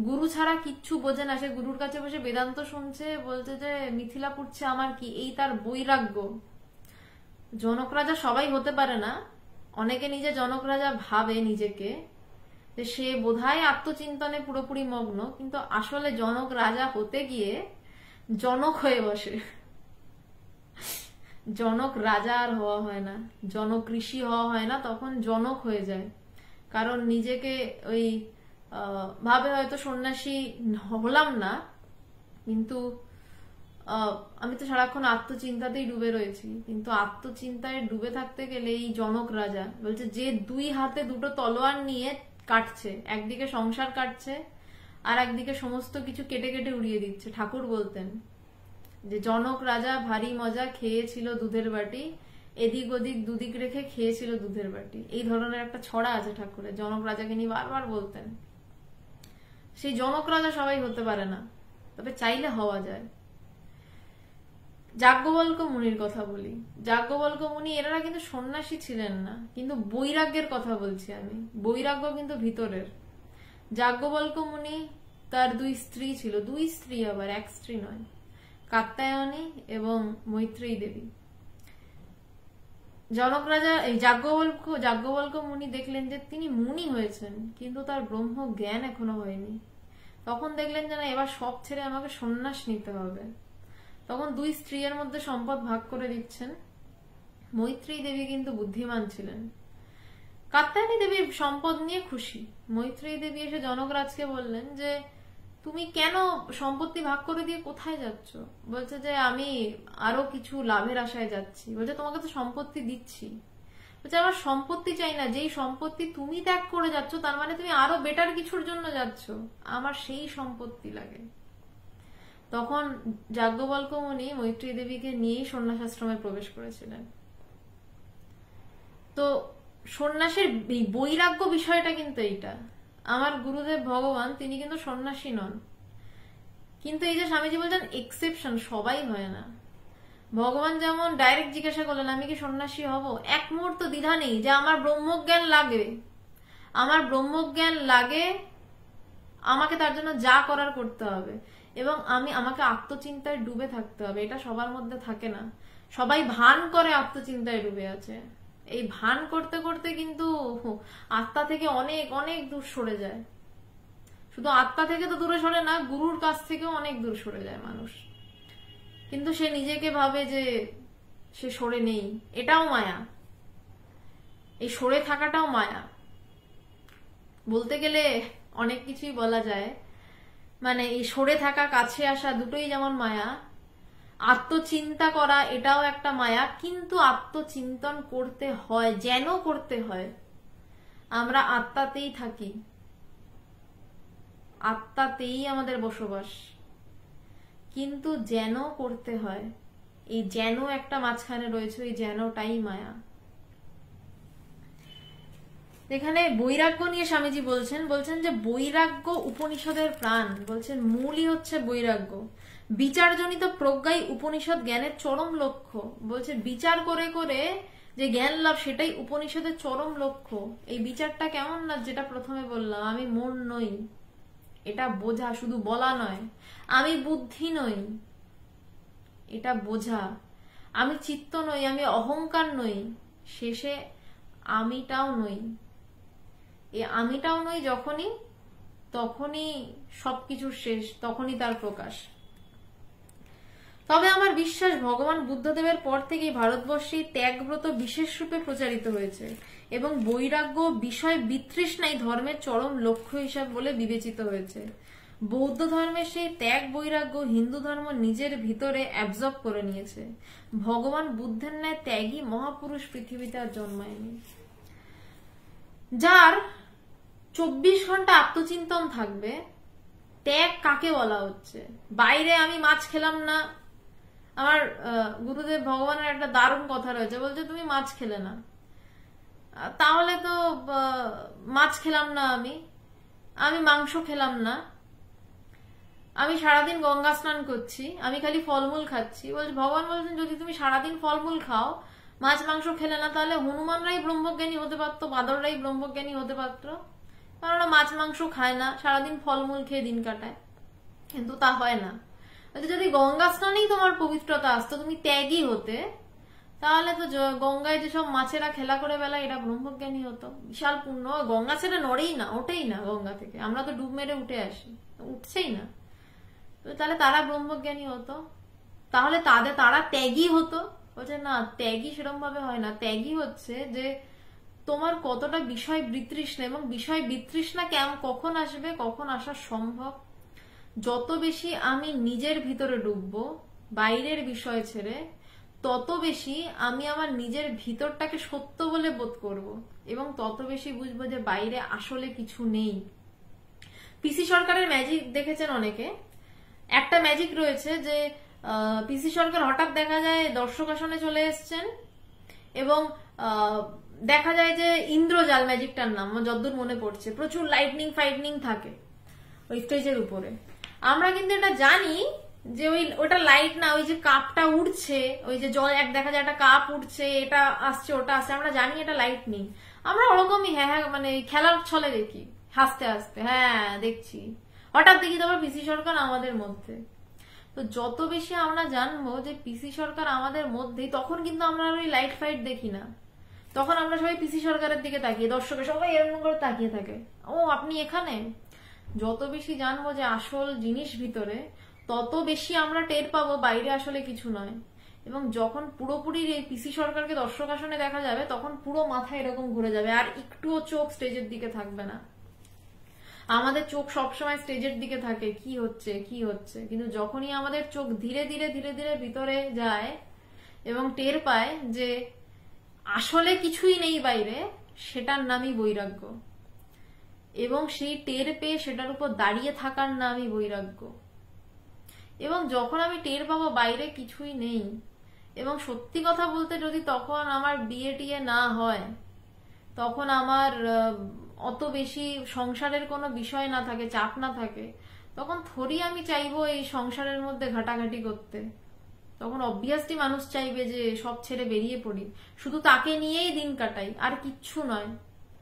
গুরু ছাড়া কিচ্ছু বোঝে না। সে গুরুর কাছে বসে বেদান্ত শুনছে, বলছে যে মিথিলা পুড়ছে আমার কি, এই তার বৈরাগ্য। জনক রাজা সবাই হতে পারে না। অনেকে নিজে জনক রাজা ভাবে নিজেকে, যে সে বোধহয় আত্মচিন্তনে পুরোপুরি মগ্ন, কিন্তু আসলে জনক রাজা হতে গিয়ে জনক হয়ে বসে। জনক রাজা আর হওয়া হয় না, জনক ঋষি হওয়া হয় না, তখন জনক হয়ে যায়। কারণ নিজেকে ওই ভাবে হয়তো সন্ন্যাসী হলাম না, কিন্তু আমি তো সারাক্ষণ আত্মচিন্তাতেই ডুবে রয়েছি। কিন্তু আত্মচিন্তায় ডুবে থাকতে গেলে এই জনক রাজা বলছে যে দুই হাতে দুটো তলোয়ার নিয়ে কাটছে, একদিকে সংসার কাটছে আর একদিকে সমস্ত কিছু কেটে কেটে উড়িয়ে দিচ্ছে। ঠাকুর বলতেন যে জনক রাজা ভারী মজা খেয়েছিল দুধের বাটি, এদিক ওদিক দুদিক রেখে খেয়েছিল দুধের বাটি। এই ধরনের একটা ছড়া আছে ঠাকুরের, জনক রাজাকে নিয়ে বারবার বলতেন। সেই জনক রাজা সবাই হতে পারে না, তবে চাইলে হওয়া যায়। যাজ্ঞবল্ক্য মুনির কথা বলি। যাজ্ঞবল্ক্য মুনি এনারা কিন্তু সন্ন্যাসী ছিলেন না, কিন্তু বৈরাগ্যের কথা বলছি আমি। বৈরাগ্য কিন্তু ভিতরের। যাজ্ঞবল্ক্য মুনি, তার দুই স্ত্রী ছিল, দুই স্ত্রী আবার, এক স্ত্রী নয়, কাত্যায়নী এবং মৈত্রেয়ী দেবী। জনক রাজা এই যাজ্ঞবল্ক্য মুনি দেখলেন যে তিনি মুনি হয়েছেন, কিন্তু তার ব্রহ্ম জ্ঞান এখনো হয়নি। তখন দেখলেন যে না, এবার সব ছেড়ে আমাকে সন্ন্যাস নিতে হবে। তখন দুই স্ত্রীর মধ্যে সম্পদ ভাগ করে দিচ্ছেন। মৈত্রেয়ী দেবী কিন্তু বুদ্ধিমান ছিলেন। কাত্যায়নী দেবীর সম্পদ নিয়ে খুশি। মৈত্রেয়ী দেবী এসে জনকরাজকে বললেন যে তুমি কেন সম্পত্তি ভাগ করে দিয়ে কোথায় যাচ্ছ? বলছে যে আমি আরো কিছু লাভের আশায় যাচ্ছি। বলছে তোমাকে তো সম্পত্তি দিচ্ছি। বলছে আমার সম্পত্তি চাই না, যেই সম্পত্তি তুমি ত্যাগ করে যাচ্ছ তার মানে তুমি আরো বেটার কিছুর জন্য যাচ্ছ, আমার সেই সম্পত্তি লাগে। তখন যাজ্ঞবল্ক্য মুনি মৈত্রেয়ী দেবীকে নিয়েই সন্ন্যাসাশ্রমে প্রবেশ করেছিলেন। তো সন্ন্যাসের বৈরাগ্য বিষয়টা কিন্তু এইটা। আমার গুরুদেব ভগবান তিনি কিন্তু সন্ন্যাসী নন, কিন্তু এই যে স্বামীজি বলছেন এক্সেপশন, সবাই হয় না। ভগবান যেমন ডাইরেক্ট জিজ্ঞাসা করলেন আমি কি সন্ন্যাসী হব, এক মুহূর্ত দ্বিধা নেই যে আমার ব্রহ্মজ্ঞান লাগে, আমার ব্রহ্মজ্ঞান লাগে, আমাকে তার জন্য যা করার করতে হবে, এবং আমাকে আত্মচিন্তায় ডুবে থাকতে হবে। এটা সবার মধ্যে থাকে না। সবাই ভান করে আত্মচিন্তায় ডুবে আছে। এই ভান করতে করতে কিন্তু আত্মা থেকে অনেক অনেক দূর সরে যায়। শুধু আত্মা থেকে তো দূরে সরে না, গুরুর কাছ থেকেও অনেক দূর সরে যায় মানুষ। কিন্তু সে নিজেকে ভাবে যে সে সরে নেই, এটাও মায়া। এই সরে থাকাটাও মায়া। বলতে গেলে অনেক কিছুই বলা যায়, মানে এই সরে থাকা কাছে আসা দুটোই যেমন মায়া, আত্মচিন্তা করা এটাও একটা মায়া। কিন্তু আত্মচিন্তন করতে হয়, যেন করতে হয়। আমরা আত্মাতেই থাকি, আত্মাতেই আমাদের বসবাস, কিন্তু যেন করতে হয়। এই যেন একটা মাঝখানে রয়েছে, এই যেনটাই মায়া। এখানে বৈরাগ্য নিয়ে স্বামীজি বলছেন যে বৈরাগ্য উপনিষদের প্রাণ, বলছেন মূলই হচ্ছে বৈরাগ্য। বিচারজনিত প্রজ্ঞাই উপনিষদ জ্ঞানের চরম লক্ষ্য। বলছে বিচার করে করে যে জ্ঞান লাভ সেটাই উপনিষদের চরম লক্ষ্য। এই বিচারটা কেমন না, যেটা প্রথমে বললাম, আমি মন নই, এটা বোঝা, শুধু বলা নয়। আমি বুদ্ধি নই, এটা বোঝা। আমি চিত্ত নই, আমি অহংকার নই, শেষে আমিটাও নই। এই আমিটাও নই যখনই, তখনই সবকিছুর শেষ, তখনই তার প্রকাশ। তবে আমার বিশ্বাস ভগবান বুদ্ধদেবের পর থেকেই ভারতবর্ষে ত্যাগব্রত বিশেষ রূপে প্রচারিত হয়েছে এবং বৈরাগ্য বিষয় বিতৃষ্ণাই ধর্মের চরম লক্ষ্য হিসাব বলে বিবেচিত হয়েছে। বৌদ্ধ ধর্মের সেই ত্যাগ বৈরাগ্য হিন্দু ধর্ম নিজের ভিতরে অ্যাবজর্ব করে নিয়েছে। ভগবান বুদ্ধের ন্যায় ত্যাগী মহাপুরুষ পৃথিবীতে আর জন্মায়নি। যার 24 ঘন্টা আত্মচিন্তন থাকবে, ত্যাগ কাকে বলা হচ্ছে? বাইরে আমি মাছ খেলাম না, আমার গুরুদেব ভগবানের একটা দারুণ কথা রয়েছে, বলছে তুমি মাছ খেলে না, তাহলে তো মাছ খেলাম না, আমি মাংস খেলাম না, আমি সারাদিন গঙ্গা স্নান করছি, আমি খালি ফলমূল খাচ্ছি। বলছে ভগবান বলছেন যদি তুমি সারাদিন ফলমূল খাও, মাছ মাংস খেলে না, তাহলে হনুমানরাই ব্রহ্মজ্ঞানী হতে পারতো, বাদররাই ব্রহ্মজ্ঞানী হতে পারতো, কারণ ওরা মাছ মাংস খায় না, সারাদিন ফলমূল খেয়ে দিন কাটায়। কিন্তু তা হয় না। যদি গঙ্গা স্নানেই তোমার পবিত্রতা আসতো, তুমি ত্যাগী হতে, তাহলে তো গঙ্গায় যেসব মাছেরা খেলা করে বেলায় এরা ব্রহ্মজ্ঞানী হতো, বিশাল পুণ্য। গঙ্গা ছেড়ে নড়েই না, ওঠেই না গঙ্গা থেকে, আমরা তো ডুব মেরে উঠে আসি, উঠছেই না, তাহলে তারা ব্রহ্মজ্ঞানী হতো, তাহলে তারা ত্যাগী হতো। বলছে না, ত্যাগী সেরকম ভাবে হয় না। ত্যাগী হচ্ছে যে তোমার কতটা বিষয় বিতৃষ্ণা, এবং বিষয় বিতৃষ্ণা কখন আসবে, কখন আসা সম্ভব, যত বেশি আমি নিজের ভিতরে ডুববো বাইরের বিষয় ছেড়ে, তত বেশি আমি আমার নিজের ভিতরটাকে সত্য বলে বোধ করব, এবং তত বেশি বুঝবো যে বাইরে আসলে কিছু নেই। পিসি সরকারের ম্যাজিক দেখেছেন অনেকে। একটা ম্যাজিক রয়েছে যে পিসি সরকার হঠাৎ দেখা যায় দর্শক আসনে চলে এসছেন, এবং দেখা যায় যে ইন্দ্রজাল ম্যাজিকটার নাম যতদূর মনে পড়ছে, প্রচুর লাইটনিং ফাইটনিং থাকে ওই স্টেজের উপরে। আমরা কিন্তু এটা জানি যে ওটা লাইট না, ওই যে কাপটা উঠছে, ওই যে জল দেখা যায় একটা কাপ উঠছে, এটা আসছে ওটা আসছে, আমরা জানি এটা লাইট নেই। আমরা ওরকমই হ্যাঁ মানে খেলার ছলে দেখি, হাসতে হাসতে হ্যাঁ দেখছি, হঠাৎ দেখি তারপর পিসি সরকার আমাদের মধ্যে। তো যত বেশি আমরা জানবো যে পিসি সরকার আমাদের মধ্যেই, তখন কিন্তু আমরা ওই লাইট ফাইট দেখি না, তখন আমরা সবাই পিসি সরকারের দিকে তাকিয়ে, দর্শকের সবাই এরকম করে তাকিয়ে থাকে, ও আপনি এখানে। যত বেশি জানবো যে আসল জিনিস ভিতরে, তত বেশি আমরা টের পাবো বাইরে আসলে কিছু নয়। এবং যখন পুরোপুরি এই পিসি সরকারকে দর্শক আসনে দেখা যাবে, তখন পুরো মাথা এরকম ঘুরে যাবে, আর একটুও চোখ স্টেজের দিকে থাকবে না। আমাদের চোখ সবসময় স্টেজের দিকে থাকে, কি হচ্ছে কি হচ্ছে, কিন্তু যখনই আমাদের চোখ ধীরে ধীরে ধীরে ধীরে ভিতরে যায় এবং টের পায় যে আসলে কিছুই নেই বাইরে, সেটার নামই বৈরাগ্য। এবং সেই টের পেয়ে সেটার উপর দাঁড়িয়ে থাকার নামই বৈরাগ্য। এবং যখন আমি টের পাবো বাইরে কিছুই নেই, এবং সত্যি কথা বলতে যদি তখন আমার বিয়ে টিয়ে না হয়, তখন আমার অত বেশি সংসারের কোনো বিষয় না থাকে, চাপ না থাকে, তখন থরি আমি চাইবো এই সংসারের মধ্যে ঘাটাঘাটি করতে। তখন অবভিয়াসলি মানুষ চাইবে যে সব ছেড়ে বেরিয়ে পড়ি, শুধু তাকে নিয়েই দিন কাটাই, আর কিচ্ছু নয়,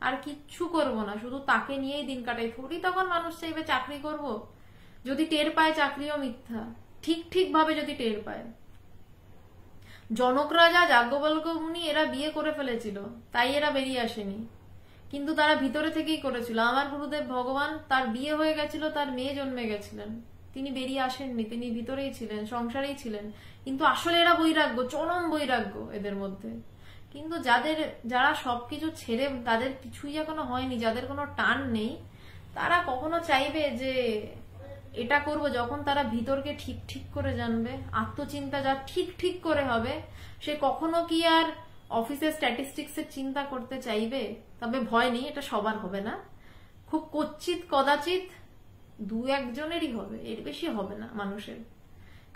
আর কিচ্ছু করব না, শুধু তাকে নিয়েই দিন কাটাই। থরি তখন মানুষ চাইবে চাকরি করব, যদি টের পায় চাকরিও মিথ্যা, ঠিক ঠিক ভাবে যদি টের পায়। জনক রাজা, যাজ্ঞবল্ক্য মুনি এরা বিয়ে করে ফেলেছিল, তাই এরা বেরিয়ে আসেনি, কিন্তু তারা ভিতরে থেকেই করেছিল। আমার গুরুদেব ভগবান, তার বিয়ে হয়ে গেছিল, তার মেয়ে জন্মে গেছিলেন, তিনি বেরিয়ে আসেননি, তিনি ভিতরেই ছিলেন, সংসারেই ছিলেন, কিন্তু আসলে এরা বৈরাগ্য, চরম বৈরাগ্য এদের মধ্যে। কিন্তু যারা সবকিছু ছেড়ে, তাদের কিছুই এখনো হয়নি, যাদের কোনো টান নেই, তারা কখনো চাইবে যে এটা করব, যখন তারা ভিতরকে ঠিক ঠিক করে জানবে, আত্মচিন্তা যা ঠিক ঠিক করে হবে, সে কখনো কি আর অফিসের স্ট্যাটিস্টিক্সের চিন্তা করতে চাইবে? তবে ভয় নেই, এটা সবার হবে না, খুব কচ্ছিত কদাচিৎ দু একজনেরই হবে, এর বেশি হবে না মানুষের।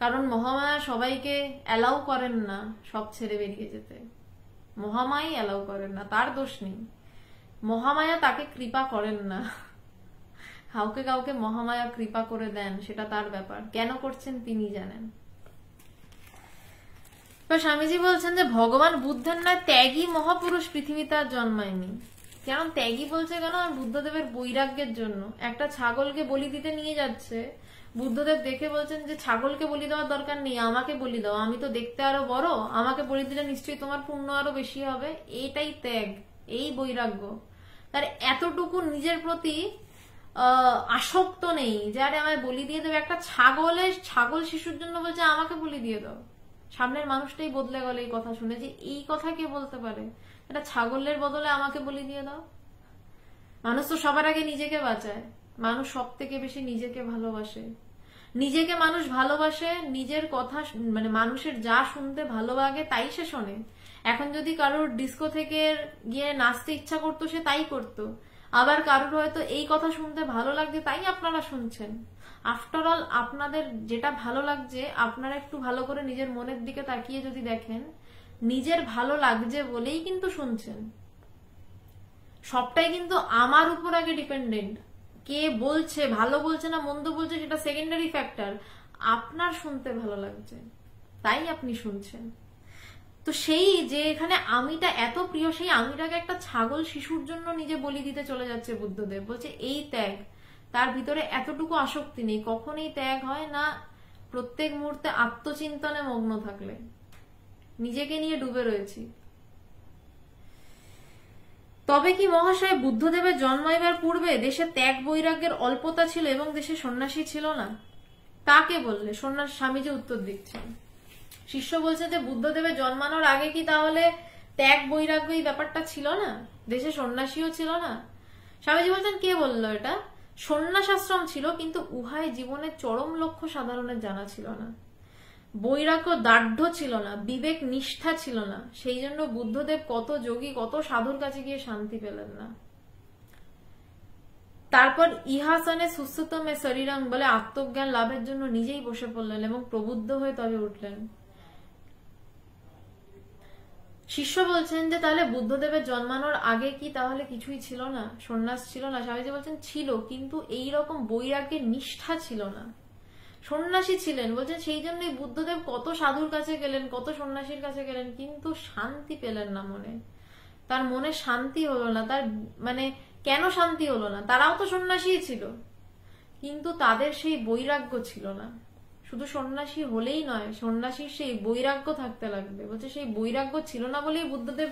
কারণ মহামায়া সবাইকে অ্যালাউ করেন না সব ছেড়ে বেরিয়ে যেতে, মহামায়াই অ্যালাউ করেন না, তার দোষ নেই। মহামায়া তাকে কৃপা করেন না, কাউকে কাউকে মহামায়া কৃপা করে দেন, সেটা তার ব্যাপার, কেন করছেন তিনি জানেন। স্বামীজি বলছেন যে ভগবান বুদ্ধের নয় ত্যাগী মহাপুরুষ পৃথিবীতে আর জন্মায়নি। কেন ত্যাগী বলছে কেন? আর বুদ্ধদেবের বৈরাগ্যের জন্য। একটা ছাগলকে বলি দিতে নিয়ে যাচ্ছে, বুদ্ধদেব দেখে বলছেন যে ছাগলকে বলি দেওয়ার দরকার নেই, আমাকে বলি দাও, আমি তো দেখতে আরো বড়, আমাকে বলি দিলে নিশ্চয়ই তোমার পুণ্য আরো বেশি হবে। এইটাই ত্যাগ, এই বৈরাগ্য। তার এতটুকু নিজের প্রতি আসক্ত নেই যে আরে আমায় বলি দিয়ে দেবে। একটা ছাগল শিশুর জন্য বলছে আমাকে বলি দিয়ে দাও। সামনের মানুষটাই বদলে গেল এই কথা শুনে, যে এই কথা কে বলতে পারে, এটা ছাগলের বদলে আমাকে বলি দিয়ে দাও। মানুষ তো সবার আগে নিজেকে বাঁচায়, মানুষ সব থেকে বেশি নিজেকে ভালোবাসে। নিজেকে মানুষ ভালোবাসে, নিজের কথা মানে মানুষের যা শুনতে ভালো লাগে তাই সে শোনে। এখন যদি কারোর ডিস্কো থেকে গিয়ে নাচতে ইচ্ছা করতো সে তাই করতো, আবার কারোর হয়তো এই কথা শুনতে ভালো লাগছে তাই আপনারা শুনছেন। আফটার অল আপনাদের যেটা ভালো লাগছে আপনারা একটু ভালো করে নিজের মনের দিকে তাকিয়ে যদি দেখেন, নিজের ভালো লাগছে বলেই কিন্তু শুনছেন। সবটাই কিন্তু আমার উপর আগে ডিপেন্ডেন্ট। কে বলছে, ভালো বলছে না মন্দ বলছে সেটা সেকেন্ডারি ফ্যাক্টর। আপনার শুনতে ভালো লাগছে তাই আপনি শুনছেন। তো সেই যে এখানে আমিটা এত প্রিয়, সেই আমিটাকে একটা ছাগল শিশুর জন্য নিজে বলি দিতে চলে যাচ্ছে বুদ্ধদেব। বলছে এই ত্যাগ, তার ভিতরে এতটুকু আসক্তি নেই। কখন এই ত্যাগ হয় না? প্রত্যেক মুহূর্তে আত্মচিন্তনে মগ্ন থাকলে, নিজেকে নিয়ে ডুবে রয়েছি। তবে কি মহাশয়, বুদ্ধদেবের জন্মাইবার পূর্বে দেশে ত্যাগ বৈরাগ্যের অল্পতা ছিল এবং দেশে সন্ন্যাসী ছিল না? তাকে বললে সন্ন্যাস। স্বামীজি উত্তর দিচ্ছেন, শিষ্য বলছে যে বুদ্ধদেবের জন্মানোর আগে কি তাহলে ত্যাগ বৈরাগ্য এই ব্যাপারটা ছিল না? দেশে সন্ন্যাসীও ছিল না? স্বামীজি বলছেন, কে বললো এটা? সন্ন্যাস আশ্রম ছিল, কিন্তু উহায় জীবনের চরম লক্ষ্য সাধারণের জানা ছিল না। বৈরাগ্য দার্ঢ্য ছিল না, বিবেক নিষ্ঠা ছিল না। সেই জন্য বুদ্ধদেব কত যোগী, কত সাধুর কাছে গিয়ে শান্তি পেলেন না। তারপর ইহাসনে সুস্থতমে শরীরং বলে আত্মজ্ঞান লাভের জন্য নিজেই বসে পড়লেন এবং প্রবুদ্ধ হয়ে তবে উঠলেন। শিষ্য বলছেন যে তাহলে বুদ্ধদেবের জন্মানোর আগে কি তাহলে কিছুই ছিল না? সন্ন্যাস ছিল না? স্বামীজি বলছেন ছিল, কিন্তু এই রকম বৈরাগ্যের নিষ্ঠা ছিল না। সন্ন্যাসী ছিলেন, বলছেন সেই জন্যই বুদ্ধদেব কত সাধুর কাছে গেলেন, কত সন্ন্যাসীর কাছে গেলেন, কিন্তু শান্তি পেলেন না মনে। তার মনে শান্তি হলো না। তার মানে কেন শান্তি হলো না? তারাও তো সন্ন্যাসী ছিল, কিন্তু তাদের সেই বৈরাগ্য ছিল না। শুধু সন্ন্যাসী হলেই নয়, সন্ন্যাসীর সেই বৈরাগ্য থাকতে লাগবে। বলছে সেই বৈরাগ্য ছিল না বলেই বুদ্ধদেব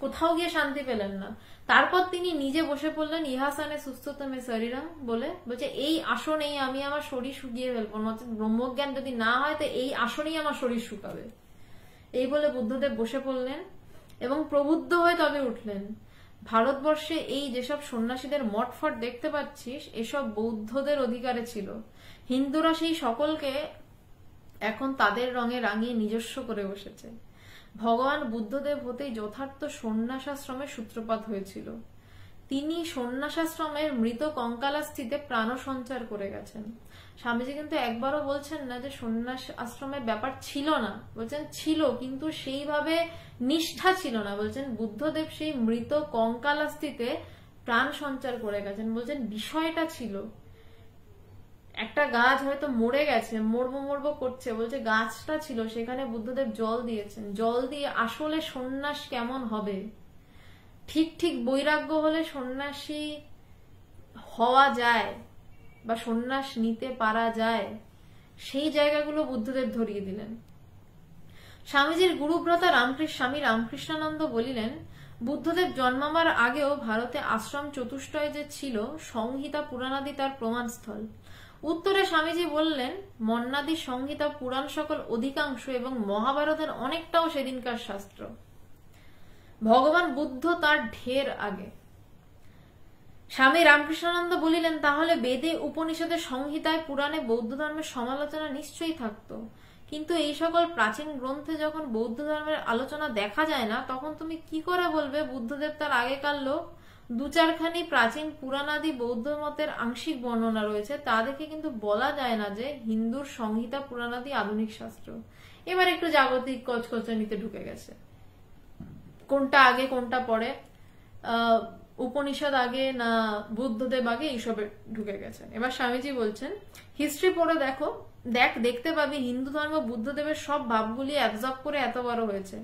কোথাও গিয়ে শান্তি পেলেন না। তারপর তিনি নিজে বসে পড়লেন ইহাসানে সুস্থতমে শরীরম বলে। বলছে এই আসনেই আমি আমার শরীর শুকিয়ে ফেলবো, ব্রহ্মজ্ঞান যদি না হয় তো এই আসনেই আমার শরীর শুকাবে। এই বলে বুদ্ধদেব বসে পড়লেন এবং প্রবুদ্ধ হয়ে তবে উঠলেন। ভারতবর্ষে এই যেসব সন্ন্যাসীদের মঠফট দেখতে পাচ্ছিস, এসব বৌদ্ধদের অধিকারে ছিল। হিন্দুরা সেই সকলকে এখন তাদের রঙে রাঙিয়ে নিজস্ব করে বসেছে। ভগবান বুদ্ধদেব হতেই যথার্থ সন্ন্যাসাশ্রমের সূত্রপাত হয়েছিল। তিনি সন্ন্যাসাশ্রমের মৃত কঙ্কালাস্থিতে প্রাণ সঞ্চার করে গেছেন। স্বামীজি কিন্তু একবারও বলছেন না যে সন্ন্যাস আশ্রমের ব্যাপার ছিল না, বলছেন ছিল, কিন্তু সেইভাবে নিষ্ঠা ছিল না। বলছেন বুদ্ধদেব সেই মৃত কঙ্কালাস্থিতে প্রাণ সঞ্চার করে গেছেন। বলছেন বিষয়টা ছিল, একটা গাছ হয়তো মরে গেছে, মরবো করছে, বলছে গাছটা ছিল, সেখানে বুদ্ধদেব জল দিয়েছেন। জল দিয়ে আসলে সন্ন্যাস কেমন হবে, ঠিক বৈরাগ্য হলে সন্ন্যাসী হওয়া যায় বা সন্ন্যাস নিতে পারা যায়, সেই জায়গাগুলো বুদ্ধদেব ধরিয়ে দিলেন। স্বামীজির গুরুভ্রাতা স্বামী রামকৃষ্ণানন্দ বলিলেন, বুদ্ধদেব জন্মাবার আগেও ভারতে আশ্রম চতুষ্টয় যে ছিল, সংহিতা পুরাণাদি তার প্রমাণস্থল। উত্তরে স্বামীজি বললেন, মন্নাদি সংহিতা পুরাণ সকল অধিকাংশ এবং মহাভারতের অনেকটাও সেদিনকার শাস্ত্র। ভগবান বুদ্ধ তার ঢের আগে। স্বামী রামকৃষ্ণানন্দ বলিলেন, তাহলে বেদে, উপনিষদে, সংহিতায়, পুরাণে বৌদ্ধ ধর্মের সমালোচনা নিশ্চয়ই থাকতো, কিন্তু এই সকল প্রাচীন গ্রন্থে যখন বৌদ্ধ ধর্মের আলোচনা দেখা যায় না, তখন তুমি কি করে বলবে বুদ্ধদেব তার আগেকার লোক? দু চারখানি প্রাচীন পুরাণাদি বৌদ্ধ মতের আংশিক বর্ণনা রয়েছে, তা দেখে কিন্তু বলা যায় না যে হিন্দুর সংহিতা পুরাণাদি আধুনিক শাস্ত্র। এবার একটু জাগতিক কচকচানিতে ঢুকে গেছে, কোনটা আগে কোনটা পরে। উপনিষদ আগে না বুদ্ধদেব আগে এইসবে ঢুকে গেছেন। এবার স্বামীজি বলছেন, হিস্ট্রি পড়ে দেখতে পাবি হিন্দু ধর্ম বুদ্ধদেবের সব ভাবগুলি অ্যাবজর্ব করে এত বড় হয়েছে।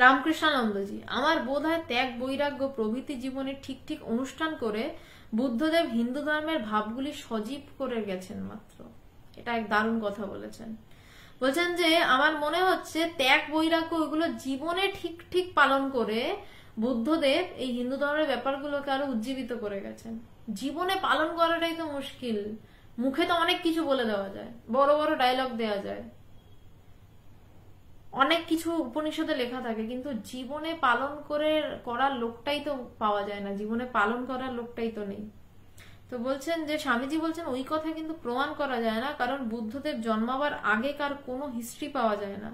রামকৃষ্ণানন্দজি, আমার বোধ হয় ত্যাগ বৈরাগ্য প্রভৃতি জীবনে ঠিক ঠিক অনুষ্ঠান করে বুদ্ধদেব হিন্দু ধর্মের ভাবগুলি সজীব করে গেছেন মাত্র। এটা এক দারুণ কথা বলেছেন। বলছেন যে আমার মনে হচ্ছে ত্যাগ বৈরাগ্য ওইগুলো জীবনে ঠিক ঠিক পালন করে বুদ্ধদেব এই হিন্দু ধর্মের ব্যাপারগুলোকে আরো উজ্জীবিত করে গেছেন। জীবনে পালন করাটাই তো মুশকিল। মুখে তো অনেক কিছু বলে দেওয়া যায়, বড় বড় ডায়লগ দেওয়া যায়, অনেক কিছু উপনিষদে লেখা থাকে, কিন্তু জীবনে পালন করার লোকটাই তো পাওয়া যায় না, জীবনে পালন করার লোকটাই তো নেই। তো বলছেন যে স্বামীজি বলছেন ওই কথা কিন্তু প্রমাণ করা যায় না, কারণ বুদ্ধদেব জন্মাবার আগেকার কোনো হিস্ট্রি পাওয়া যায় না।